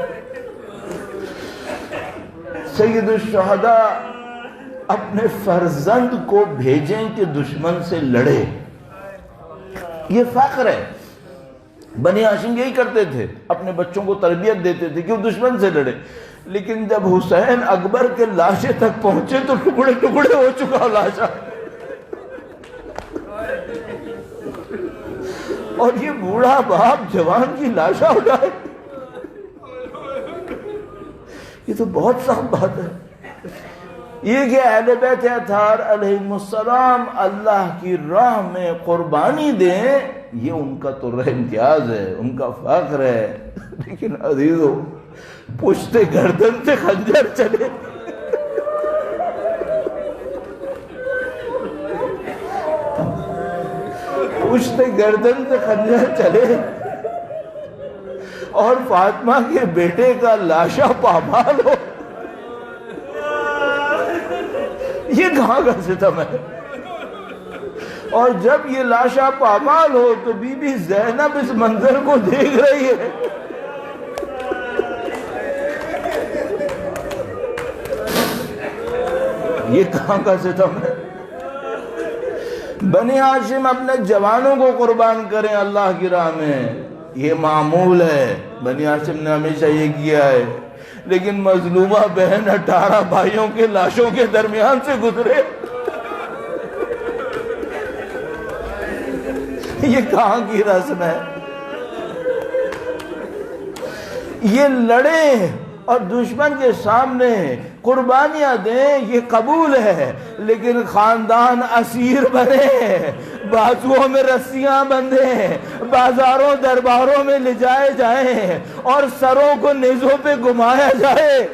سید الشہداء اپنے فرزند کو بھیجیں کہ دشمن سے لڑے، یہ فخر ہے۔ بنی ہاشم یہی کرتے تھے، اپنے بچوں کو تربیت دیتے تھے کہ وہ دشمن سے لڑے، لیکن جب حسین اکبر کے لاشے تک پہنچے تو ٹکڑے ٹکڑے ہو چکا لاشا، اور یہ بوڑھا باپ جوان کی لاشا اٹھائے، یہ تو بہت سخت بات ہے۔ یہ کہ اہل بیت اطہار علیہ السلام اللہ کی راہ میں قربانی دیں، یہ ان کا تو امتیاز ہے، ان کا فخر ہے۔ لیکن عزیزو، پشت گردن سے خنجر چلے، پشت گردن سے خنجر چلے اور فاطمہ کے بیٹے کا لاشا پامال ہو، یہ کہاں کا ستم ہے؟ اور جب یہ لاشا پامال ہو تو بی بی زینب اس منظر کو دیکھ رہی ہے، یہ کہاں کا ستم ہے؟ بنی ہاشم اپنے جوانوں کو قربان کریں اللہ کی راہ میں، یہ معمول ہے، بنی ہاشم نے ہمیشہ یہ کیا ہے، لیکن مظلومہ بہن 18 بھائیوں کے لاشوں کے درمیان سے گزرے، یہ کہاں کی رسم ہے؟ یہ لڑیں اور دشمن کے سامنے قربانیاں دیں، یہ قبول ہے، لیکن خاندان اسیر بنے، بازوؤں میں رسیاں بندھیں، بازاروں درباروں میں لے جائے جائیں اور سروں کو نیزوں پہ گھمایا جائے،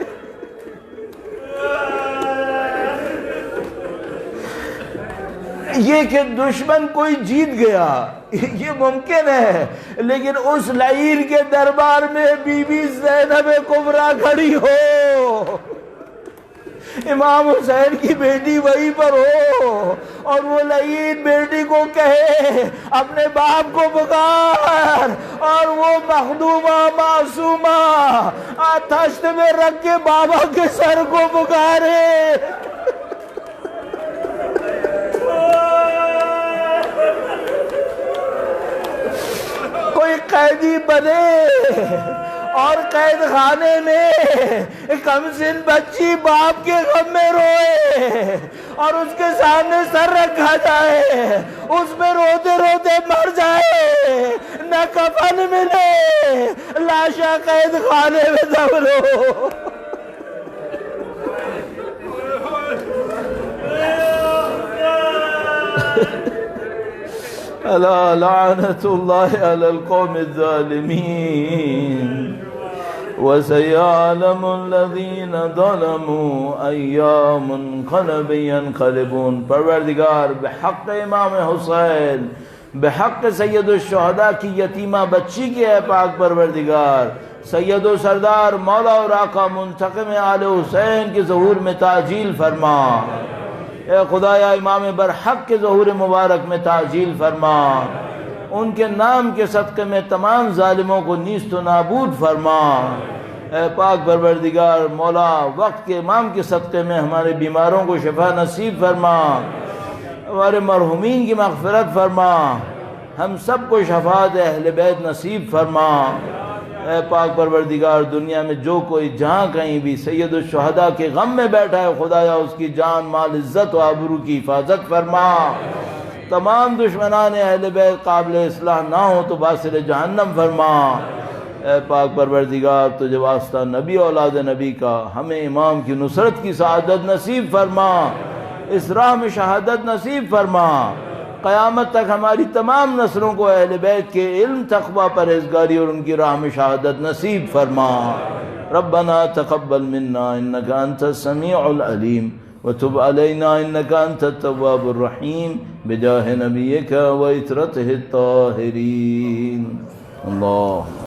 یہ کہ دشمن کوئی جیت گیا یہ ممکن ہے، لیکن اس لعین کے دربار میں بی بی زینب کبریٰ کھڑی ہو، امام حسین کی بیٹی وہیں پر ہو، اور وہ لعین بیٹی کو کہے اپنے باپ کو پکار، اور وہ مخدومہ معصومہ تشت میں رکھ کے بابا کے سر کو پکارے، قیدی بنے اور قید خانے میں کم سن بچی باپ کے غم میں روئے اور اس کے سامنے سر رکھا جائے، اس پہ روتے روتے مر جائے، نہ کفن ملے، لاشا قید خانے میں دفن ہو۔ الا لعنت اللہ علی القوم الظالمین وسيعلم الذين ظلموا أي منقلب ينقلبون۔ پروردگار بحق امام حسین، بحق سید الشہداء کی یتیمہ بچی کے اے پاک پروردگار، سید و سردار مولا اور آقا منتقم آل حسین کے ظہور میں تعجیل فرما۔ اے خدایا امام برحق کے ظہور مبارک میں تعجیل فرما، ان کے نام کے صدقے میں تمام ظالموں کو نیست و نابود فرما۔ اے پاک پروردگار مولا وقت کے امام کے صدقے میں ہمارے بیماروں کو شفا نصیب فرما، ہمارے مرحومین کی مغفرت فرما، ہم سب کو شفاعت اہل بیت نصیب فرما۔ اے پاک پروردگار دنیا میں جو کوئی جہاں کہیں بھی سید الشہداء کے غم میں بیٹھا ہے، خدایا اس کی جان مال عزت و آبرو کی حفاظت فرما۔ تمام دشمنان اہل بیت قابل اصلاح نہ ہو تو باصل جہنم فرما۔ اے پاک پروردگار تجھے واسطہ نبی اولاد نبی کا ہمیں امام کی نصرت کی سعادت نصیب فرما، اس راہ میں شہادت نصیب فرما، قیامت تک ہماری تمام نسلوں کو اہل بیت کے علم تقوی پرہیزگاری اور ان کی راہ میں شہادت نصیب فرما۔ ربنا تقبل منا انك انت السميع العليم وتب علينا انك انت التواب الرحيم بجاه نبيك وعترته الطاهرين۔ اللہ